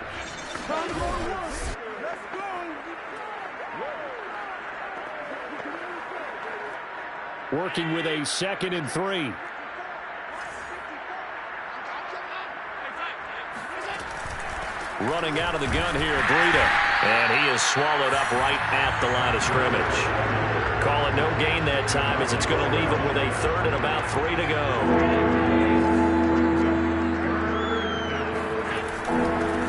S2: Working with a 2nd and 3. Running out of the gun here, Breida. And he is swallowed up right at the line of scrimmage. Call it no gain that time as it's going to leave him with a 3rd and about 3 to go.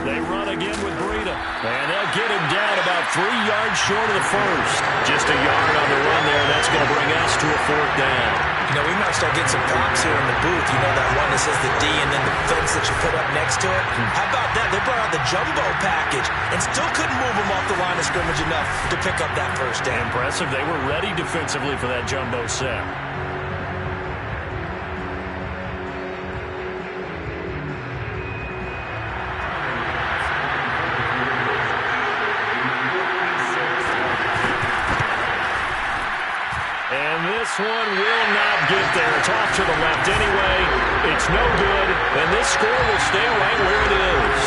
S2: They run again with Breida. And they'll get him down about 3 yards short of the first. Just a yard on the run there. That's going to bring us to a 4th down.
S3: You know, we might start getting some props here in the booth. You know, that one that says the D and then the fence that you put up next to it. How about that? They brought out the jumbo package and still couldn't move them off the line of scrimmage enough to pick up that 1st down.
S2: Impressive. They were ready defensively for that jumbo set. This one will not get there. It's off to the left anyway. It's no good, and this score will stay right where it is.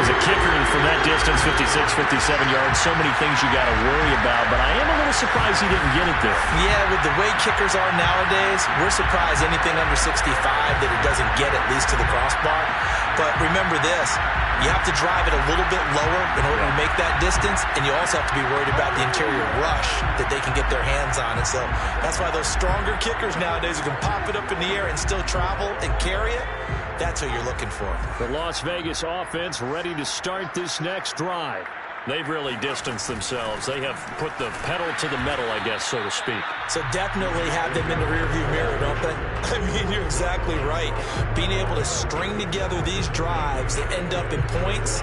S2: As a kicker from that distance, 56, 57 yards, so many things you got to worry about, but I am a little surprised he didn't get it there.
S3: Yeah, with the way kickers are nowadays, we're surprised anything under 65 that it doesn't get at least to the crossbar. But remember this, you have to drive it a little bit lower in order to make that distance, and you also have to be worried about the interior rush that they can get their hands on it. So that's why those stronger kickers nowadays who can pop it up in the air and still travel and carry it, that's who you're looking for.
S2: The Las Vegas offense ready to start this next drive. They've really distanced themselves. They have put the pedal to the metal, I guess, so to speak.
S3: So definitely have them in the rearview mirror, don't they? I mean, you're exactly right. Being able to string together these drives that end up in points,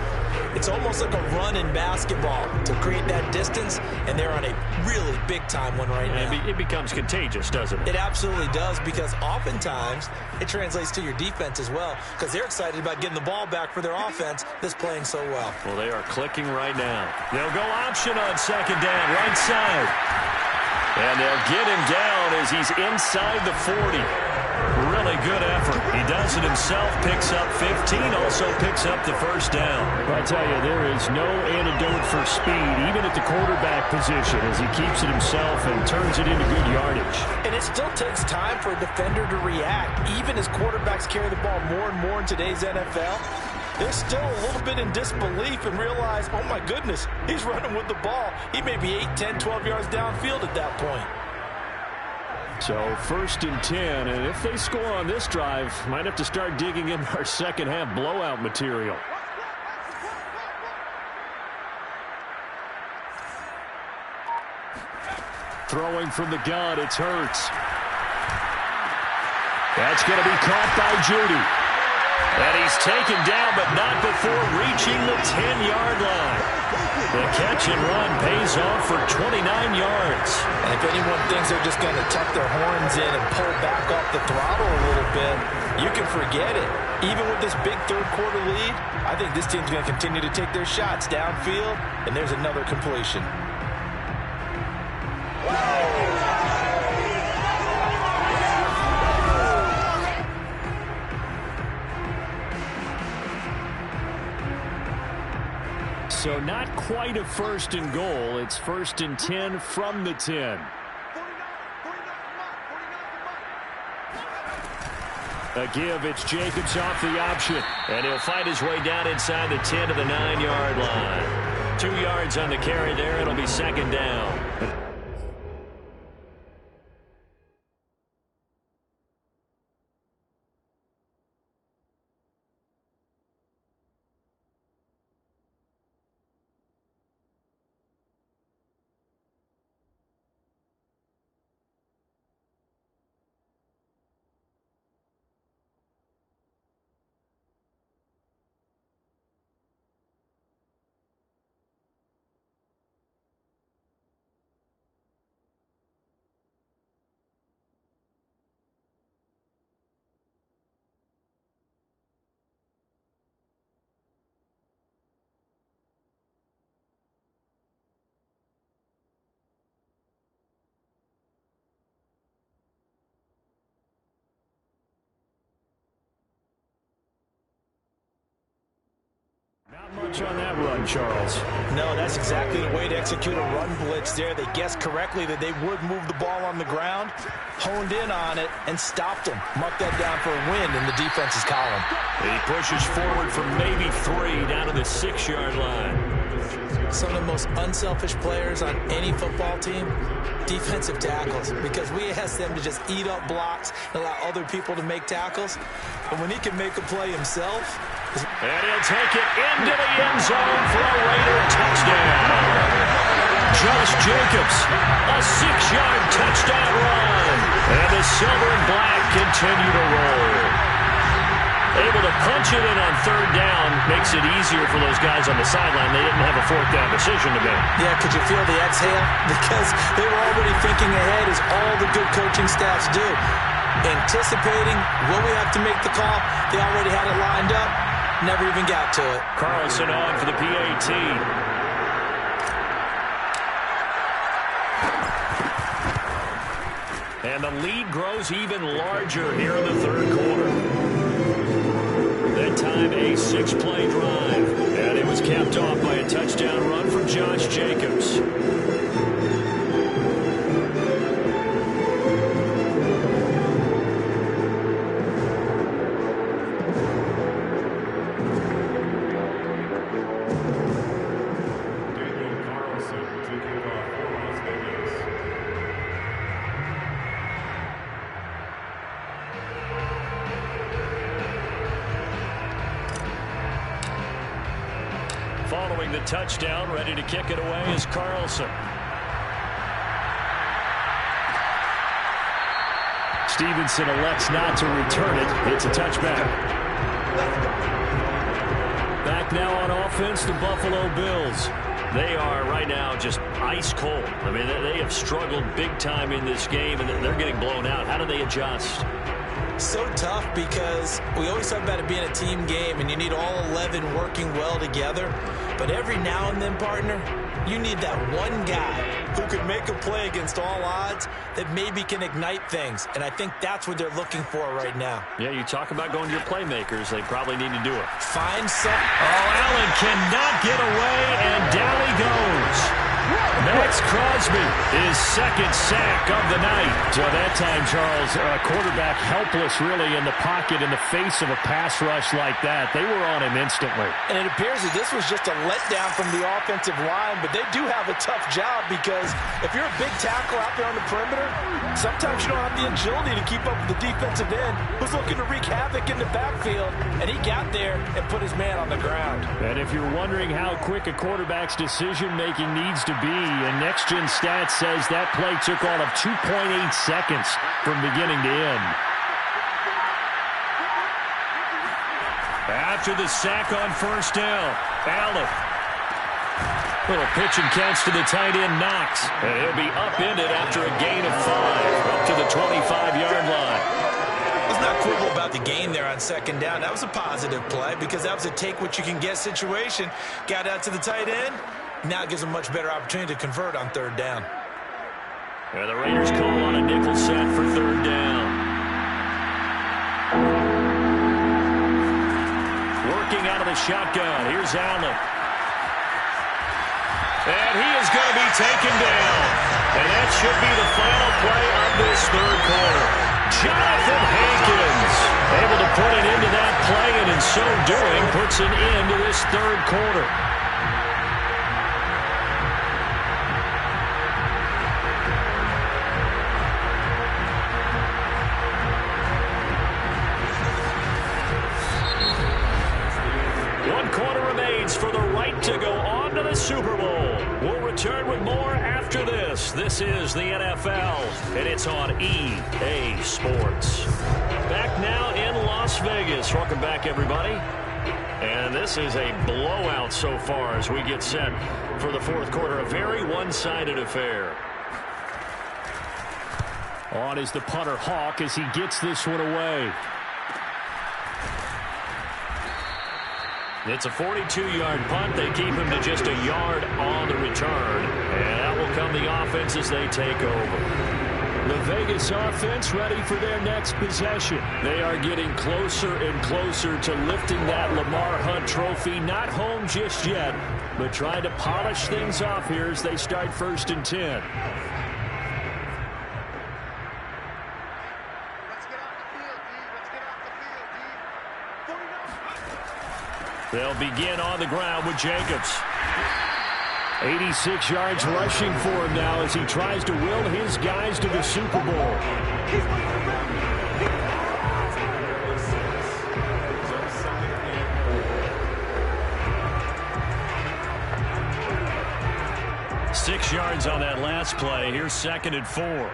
S3: it's almost like a run in basketball to create that distance, and they're on a really big-time one right now.
S2: It becomes contagious, doesn't it?
S3: It absolutely does, because oftentimes it translates to your defense as well, because they're excited about getting the ball back for their offense that's playing so well.
S2: Well, they are clicking right now. They'll go option on 2nd down, right side. And they'll get him down as he's inside the 40. Really good effort. He does it himself, picks up 15, also picks up the 1st down. I tell you, there is no antidote for speed, even at the quarterback position, as he keeps it himself and turns it into good yardage.
S3: And it still takes time for a defender to react, even as quarterbacks carry the ball more and more in today's NFL. They're still a little bit in disbelief and realize, oh my goodness, he's running with the ball. He may be 8, 10, 12 yards downfield at that point.
S2: So 1st and 10, and if they score on this drive, might have to start digging in our second half blowout material. Throwing from the gun, it's Hurts. That's going to be caught by Judy. And he's taken down, but not before reaching the 10-yard line. The catch and run pays off for 29 yards.
S3: And if anyone thinks they're just going to tuck their horns in and pull back off the throttle a little bit, you can forget it. Even with this big third-quarter lead, I think this team's going to continue to take their shots downfield, and there's another completion.
S2: So not quite a first and goal. It's first and 10 from the 10. A give, it's Jacobs off the option. And he'll fight his way down inside the 10 to the 9-yard line. 2 yards on the carry there. It'll be second down. Not much on that run, Charles.
S3: No, that's exactly the way to execute a run blitz there. They guessed correctly that they would move the ball on the ground, honed in on it, and stopped them. Marked that down for a win in the defense's column.
S2: He pushes forward from maybe 3 down to the 6-yard line.
S3: Some of the most unselfish players on any football team, defensive tackles, because we ask them to just eat up blocks and allow other people to make tackles. But when he can make a play himself...
S2: And he'll take it into the end zone for a Raider touchdown. Josh Jacobs, a 6-yard touchdown run. And the silver and black continue to roll. Able to punch it in on third down makes it easier for those guys on the sideline. They didn't have a fourth down decision to make.
S3: Yeah, could you feel the exhale? Because they were already thinking ahead, as all the good coaching staffs do. Anticipating, will we have to make the call? They already had it lined up. Never even got to it.
S2: Carlson on for the PAT. And the lead grows even larger here in the third quarter. That time a 6-play drive. And it was capped off by a touchdown run from Josh Jacobs. Following the touchdown, ready to kick it away is Carlson. Stevenson elects not to return it. It's a touchback. Back now on offense, the Buffalo Bills. They are right now just ice cold. I mean, they have struggled big time in this game, and they're getting blown out. How do they adjust?
S3: So tough, because we always talk about it being a team game and you need all 11 working well together. But every now and then, partner, you need that one guy who could make a play against all odds that maybe can ignite things. And I think that's what they're looking for right now.
S2: Yeah, you talk about going to your playmakers. They probably need to do it.
S3: Find some.
S2: Oh, Allen cannot get away, and down he goes. Max Crosby, his second sack of the night. So that time, Charles, quarterback helpless really in the pocket in the face of a pass rush like that. They were on him instantly.
S3: And it appears that this was just a letdown from the offensive line, but they do have a tough job, because if you're a big tackle out there on the perimeter, sometimes you don't have the agility to keep up with the defensive end who's looking to wreak havoc in the backfield, and he got there and put his man on the ground.
S2: And if you're wondering how quick a quarterback's decision-making needs to be, and Next Gen Stats says that play took all of 2.8 seconds from beginning to end. After the sack on first down, Allen. Little pitch and catch to the tight end, Knox. And he'll be upended after a gain of 5, up to the 25-yard line.
S3: Let's not quibble about the gain there on second down. That was a positive play because that was a take-what-you-can-get situation. Got out to the tight end. Now it gives them a much better opportunity to convert on third down.
S2: And the Raiders call on a nickel set for third down. Working out of the shotgun. Here's Allen. And he is going to be taken down. And that should be the final play of this third quarter. Jonathan Hankins able to put an end to that play, and in so doing puts an end to this third quarter. For the right to go on to the Super Bowl. We'll return with more after this. This is the NFL, and it's on EA Sports. Back now in Las Vegas. Welcome back, everybody. And this is a blowout so far as we get set for the fourth quarter. A very one-sided affair. On is the punter, Hawk, as he gets this one away. It's a 42-yard punt. They keep him to just a yard on the return. And that will come the offense as they take over. The Vegas offense ready for their next possession. They are getting closer and closer to lifting that Lamar Hunt trophy. Not home just yet, but trying to polish things off here as they start 1st and 10. They'll begin on the ground with Jacobs. 86 yards rushing for him now as he tries to will his guys to the Super Bowl. Six yards on that last play. Here's 2nd and 4.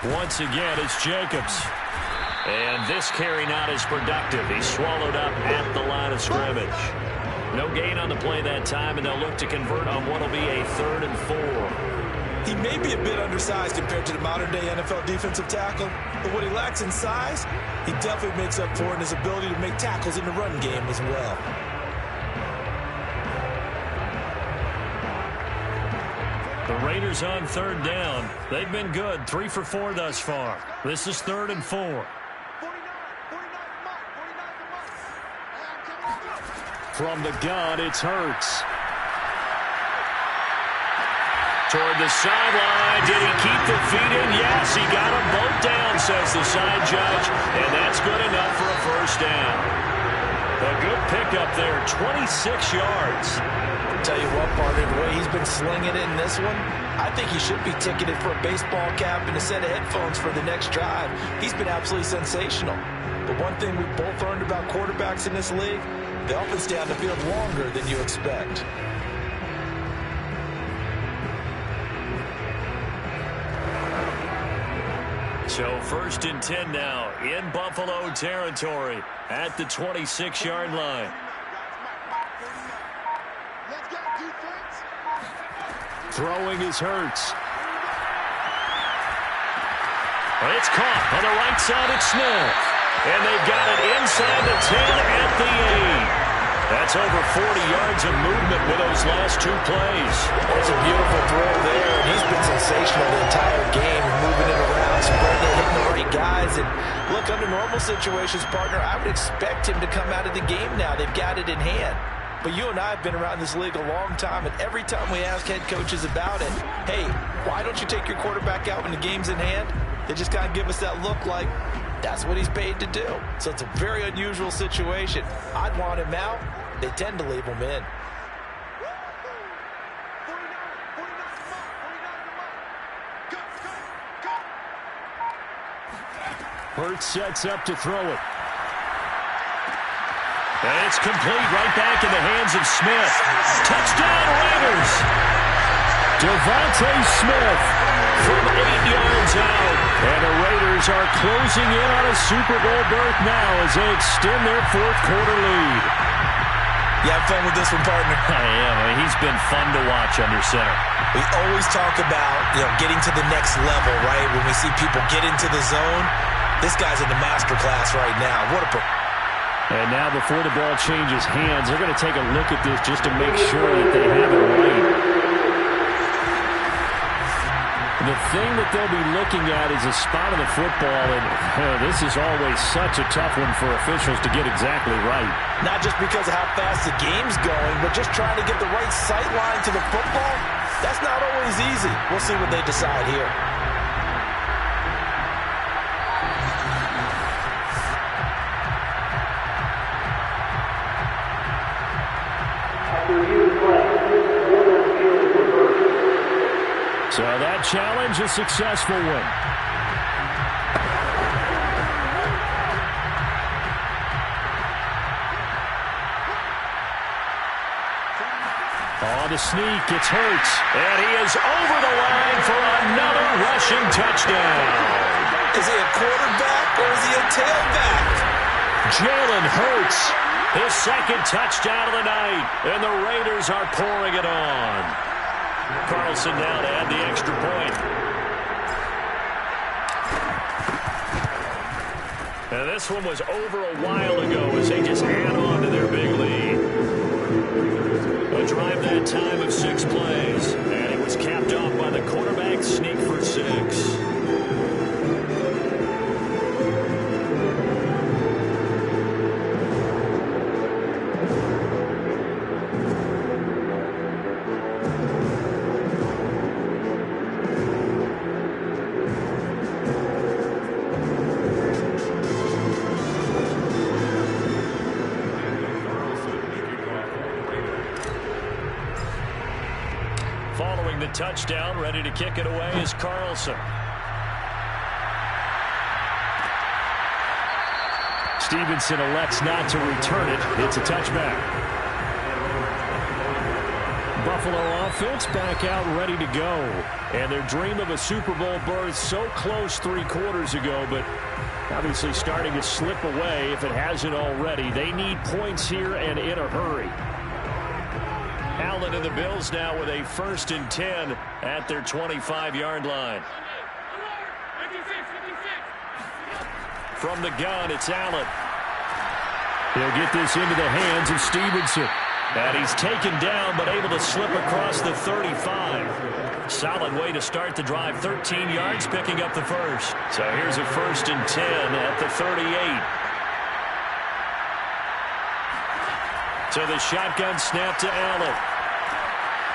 S2: Once again, it's Jacobs. And this carry not as productive. He's swallowed up at the line of scrimmage. No gain on the play that time, and they'll look to convert on what will be a 3rd and 4.
S3: He may be a bit undersized compared to the modern-day NFL defensive tackle, but what he lacks in size, he definitely makes up for in his ability to make tackles in the run game as well.
S2: The Raiders on 3rd down. They've been good. 3 for 4 thus far. This is 3rd and 4. From the gun, it's Hurts. Toward the sideline. Did he keep the feet in? Yes, he got them both down, says the side judge. And that's good enough for a 1st down. A good pickup there. 26 yards.
S3: Tell you what, partner, the way he's been slinging it in this one, I think he should be ticketed for a baseball cap and a set of headphones for the next drive. He's been absolutely sensational. But one thing we've both learned about quarterbacks in this league, they often stay on the field longer than you expect.
S2: So 1st and 10 now in Buffalo territory at the 26-yard line. Throwing is Hurts. It's caught on the right side at Smith. And they've got it inside the 10 at the 8. That's over 40 yards of movement with those last 2 plays.
S3: That's a beautiful throw there, and he's been sensational the entire game, moving it around, spreading it, hitting the right guys. And look, under normal situations, partner, I would expect him to come out of the game now. They've got it in hand. But you and I have been around this league a long time, and every time we ask head coaches about it, hey, why don't you take your quarterback out when the game's in hand? They just kind of give us that look like that's what he's paid to do. So it's a very unusual situation. I'd want him out. They tend to leave him in.
S2: Hurts sets up to throw it. And it's complete right back in the hands of Smith. Touchdown, Raiders! Devontae Smith from 8 yards out. And the Raiders are closing in on a Super Bowl berth now as they extend their fourth-quarter lead.
S3: You have fun with this one, partner?
S2: I am. I mean, he's been fun to watch under center.
S3: We always talk about, getting to the next level, right? When we see people get into the zone, this guy's in the master class right now.
S2: And now before the ball changes hands, they're going to take a look at this just to make sure that they have it right. The thing that they'll be looking at is a spot of the football, and this is always such a tough one for officials to get exactly right.
S3: Not just because of how fast the game's going, but just trying to get the right sight line to the football. That's not always easy. We'll see what they decide here.
S2: So that challenge, a successful one. On the sneak, it's Hurts. And he is over the line for another rushing touchdown.
S3: Is he a quarterback or is he a tailback?
S2: Jalen Hurts, his second touchdown of the night. And the Raiders are pouring it on. Carlson now to add the extra point. And this one was over a while ago as they just add on to their big lead. A drive that time of 6 plays. And it was capped off by the quarterback sneak for 6. Following the touchdown, ready to kick it away is Carlson. Stevenson elects not to return it. It's a touchback. Buffalo offense back out ready to go. And their dream of a Super Bowl berth so close 3 quarters ago, but obviously starting to slip away if it hasn't already. They need points here and in a hurry. Allen and the Bills now with a 1st and 10 at their 25-yard line. From the gun, it's Allen. He'll get this into the hands of Stevenson. And he's taken down but able to slip across the 35. Solid way to start the drive. 13 yards picking up the first. So here's a 1st and 10 at the 38. So the shotgun snap to Allen.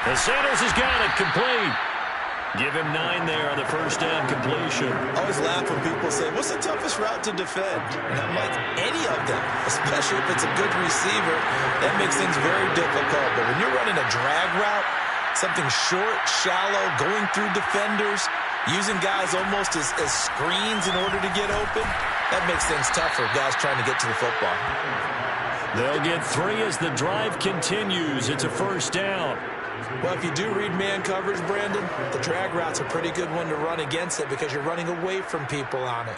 S2: And Sanders has got it complete. Give him 9 there on the 1st down completion.
S3: I always laugh when people say, what's the toughest route to defend? And I'm like, any of them, especially if it's a good receiver. That makes things very difficult. But when you're running a drag route, something short, shallow, going through defenders, using guys almost as screens in order to get open, that makes things tougher, guys trying to get to the football.
S2: They'll get 3 as the drive continues. It's a 1st down.
S3: Well, if you do read man coverage, Brandon, the drag route's a pretty good one to run against it because you're running away from people on it.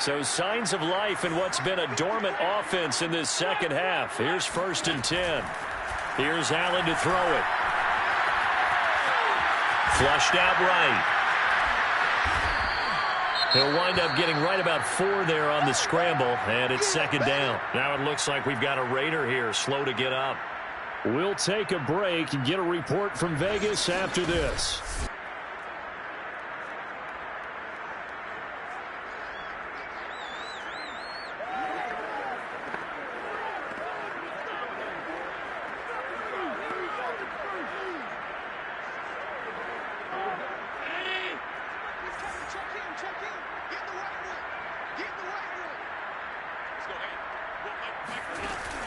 S2: So signs of life in what's been a dormant offense in this second half. Here's 1st and 10. Here's Allen to throw it. Flushed out right. He'll wind up getting right about 4 there on the scramble, and it's 2nd down. Now it looks like we've got a Raider here, slow to get up. We'll take a break and get a report from Vegas after this.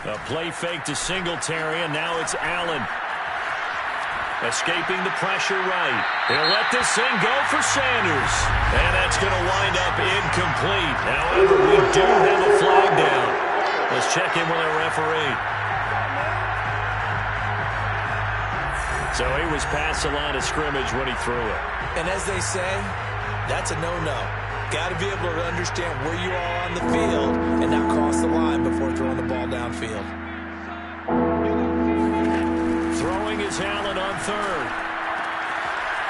S2: A play fake to Singletary, and now it's Allen. Escaping the pressure right. He'll let this thing go for Sanders. And that's going to wind up incomplete. However, we do have a flag down. Let's check in with our referee. So he was past the line of scrimmage when he threw it.
S3: And as they say, that's a no-no. Got to be able to understand where you are on the field and not cross the line before throwing the ball downfield.
S2: Throwing is Allen on third.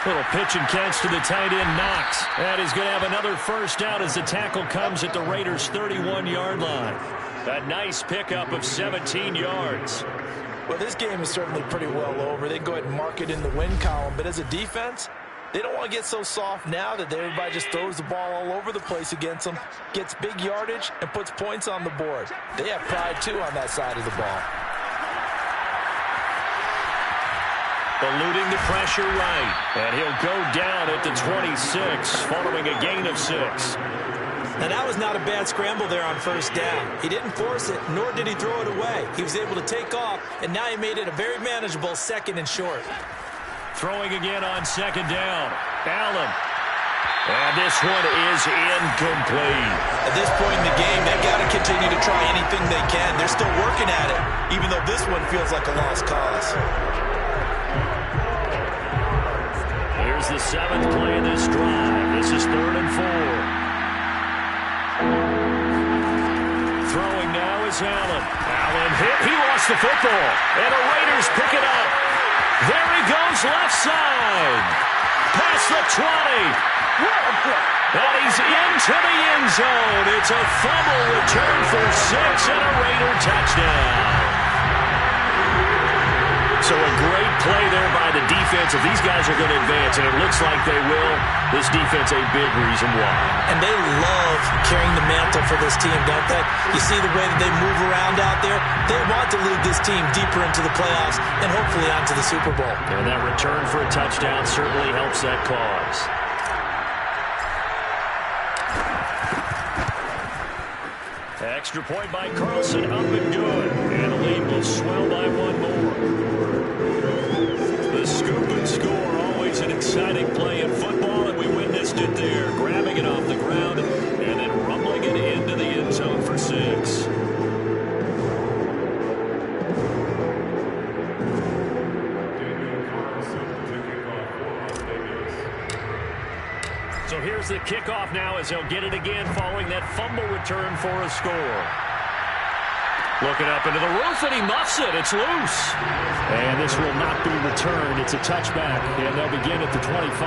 S2: Little pitch and catch to the tight end, Knox. And he's going to have another first down as the tackle comes at the Raiders' 31-yard line. A nice pickup of 17 yards.
S3: Well, this game is certainly pretty well over. They can go ahead and mark it in the win column. But as a defense, they don't want to get so soft now that everybody just throws the ball all over the place against them, gets big yardage, and puts points on the board. They have pride, too, on that side of the ball.
S2: Eluding the pressure right. And he'll go down at the 26, following a gain of 6.
S3: Now, that was not a bad scramble there on first down. He didn't force it, nor did he throw it away. He was able to take off, and now he made it a very manageable second and short.
S2: Throwing again on second down. Allen. And this one is incomplete.
S3: At this point in the game, they've got to continue to try anything they can. They're still working at it, even though this one feels like a lost cause.
S2: Here's the 7th play of this drive. This is 3rd and 4. Throwing now is Allen. Allen hit. He lost the football. And the Raiders pick it up. There he goes left side. Past the 20. And he's into the end zone. It's a fumble return for 6 and a Raider touchdown. So a great play there by the defense. If these guys are going to advance, and it looks like they will, this defense a big reason why.
S3: And they love carrying the mantle for this team, don't they? You see the way that they move around out there? They want to lead this team deeper into the playoffs and hopefully onto the Super Bowl.
S2: And that return for a touchdown certainly helps that cause. Extra point by Carlson, up and good. And the lead will swell by 1 more. The scoop and score, always an exciting play in football, and we witnessed it there. Grabbing it off the ground and then rumbling it into the end zone for 6. So here's the kickoff now as they'll get it again following that fumble return for a score. Looking up into the roof, and he muffs it. It's loose. And this will not be returned. It's a touchback, and they'll begin at the 25.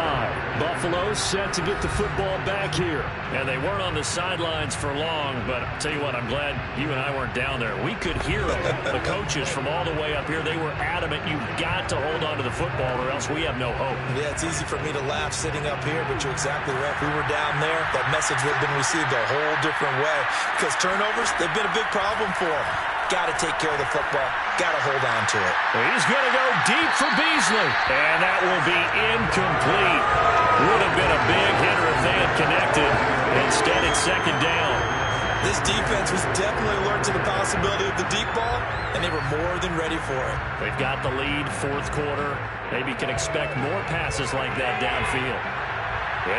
S2: Buffalo set to get the football back here. And they weren't on the sidelines for long, but I'll tell you what, I'm glad you and I weren't down there. We could hear them. The coaches from all the way up here, they were adamant. You've got to hold on to the football or else we have no hope.
S3: Yeah, it's easy for me to laugh sitting up here, but you're exactly right. If we were down there, that message would have been received a whole different way. Because turnovers, they've been a big problem for them. Got to take care of the football. Got to hold on to it.
S2: He's going to go deep for Beasley. And that will be incomplete. Would have been a big hitter if they had connected. Instead, it's second down.
S3: This defense was definitely alert to the possibility of the deep ball, and they were more than ready for it.
S2: They've got the lead, 4th quarter. Maybe can expect more passes like that downfield.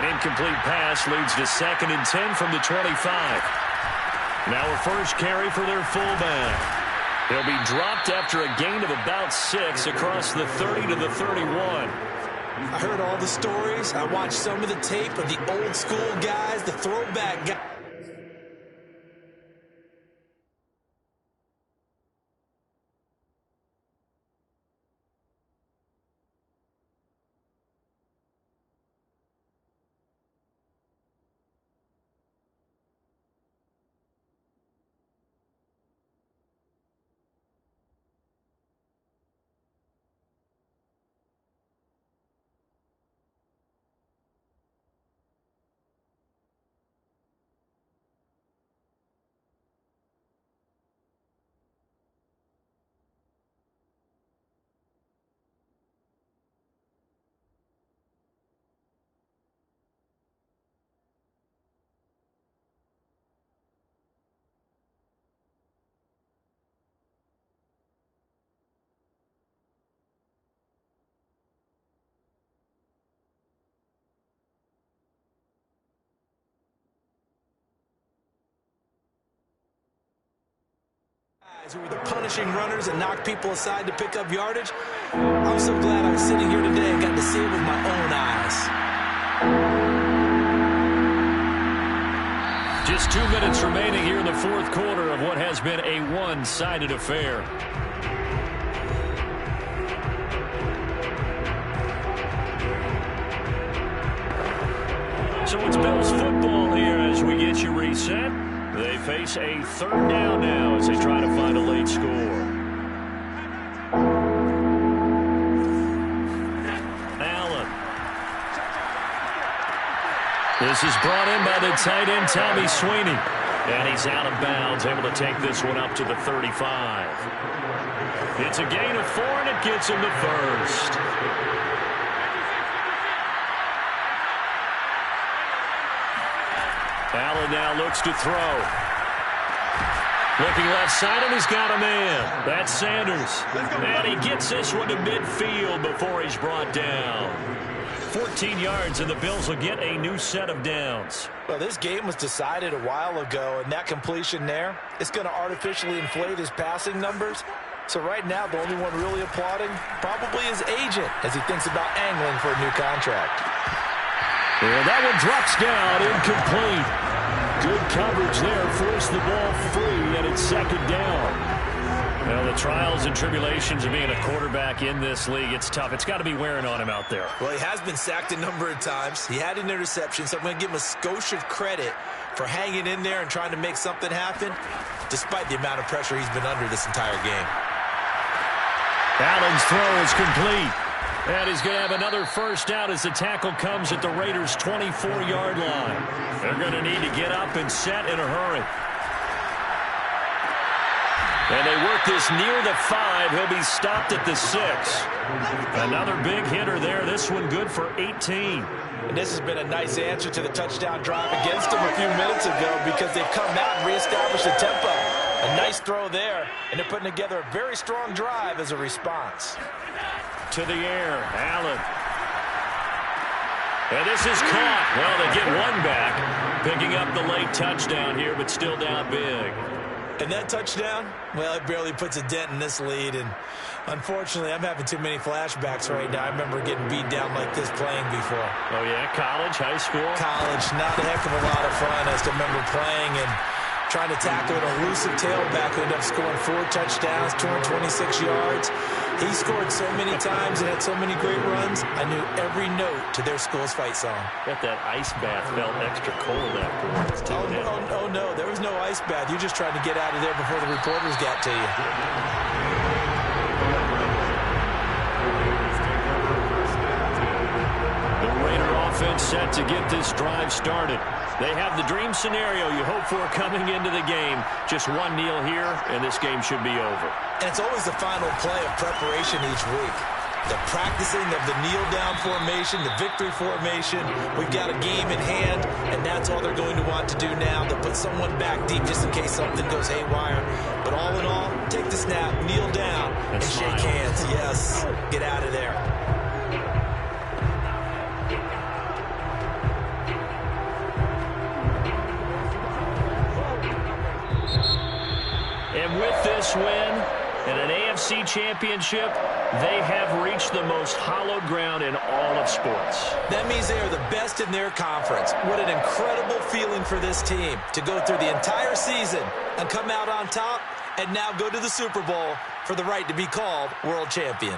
S2: An incomplete pass leads to 2nd and 10 from the 25. Now a first carry for their fullback. He'll be dropped after a gain of about 6 across the 30 to the 31.
S3: I heard all the stories. I watched some of the tape of the old school guys, the throwback guys. Who were the punishing runners and knock people aside to pick up yardage. I'm so glad I was sitting here today and got to see it with my own eyes.
S2: Just 2 minutes remaining here in the fourth quarter of what has been a one-sided affair. So it's Bills football here as we get you reset. They face a third down now as they try to find a late score. Allen. This is brought in by the tight end, Tommy Sweeney. And he's out of bounds, able to take this one up to the 35. It's a gain of 4, and it gets him to first. Allen now looks to throw. Looking left side, and he's got a man. That's Sanders. And he gets this one to midfield before he's brought down. 14 yards, and the Bills will get a new set of downs.
S3: Well, this game was decided a while ago, and that completion there, it's going to artificially inflate his passing numbers. So right now, the only one really applauding probably his agent as he thinks about angling for a new contract.
S2: And that one drops down, incomplete. Good coverage there, forced the ball free, and it's second down. Well, the trials and tribulations of being a quarterback in this league, it's tough. It's got to be wearing on him out there.
S3: Well, he has been sacked a number of times. He had an interception, so I'm going to give him a skosh of credit for hanging in there and trying to make something happen, despite the amount of pressure he's been under this entire game.
S2: Allen's throw is complete. And he's going to have another first down as the tackle comes at the Raiders' 24-yard line. They're going to need to get up and set in a hurry. And they work this near the 5. He'll be stopped at the 6. Another big hitter there. This one good for 18.
S3: And this has been a nice answer to the touchdown drive against them a few minutes ago because they've come out and reestablished the tempo. A nice throw there, and they're putting together a very strong drive as a response.
S2: To the air, Allen. And this is caught. Well, they get one back, picking up the late touchdown here, but still down big.
S3: And that touchdown, well, it barely puts a dent in this lead. And unfortunately, I'm having too many flashbacks right now. I remember getting beat down like this playing before.
S2: Oh, yeah? College, high school?
S3: College, not a heck of a lot of fun. I just remember playing and trying to tackle an elusive tailback who ended up scoring 4 touchdowns, 226 yards. He scored so many times and had so many great runs, I knew every note to their school's fight song.
S2: Bet that ice bath felt extra cold afterwards.
S3: Oh, no, there was no ice bath. You just tried to get out of there before the reporters got to you.
S2: The Raider offense set to get this drive started. They have the dream scenario you hope for coming into the game. Just one kneel here, and this game should be over.
S3: And it's always the final play of preparation each week. The practicing of the kneel-down formation, the victory formation. We've got a game in hand, and that's all they're going to want to do now, to put someone back deep just in case something goes haywire. But all in all, take the snap, kneel down, and shake hands. Yes, get out of there.
S2: And with this win and an AFC championship, they have reached the most hallowed ground in all of sports.
S3: That means they are the best in their conference. What an incredible feeling for this team to go through the entire season and come out on top and now go to the Super Bowl for the right to be called world champion.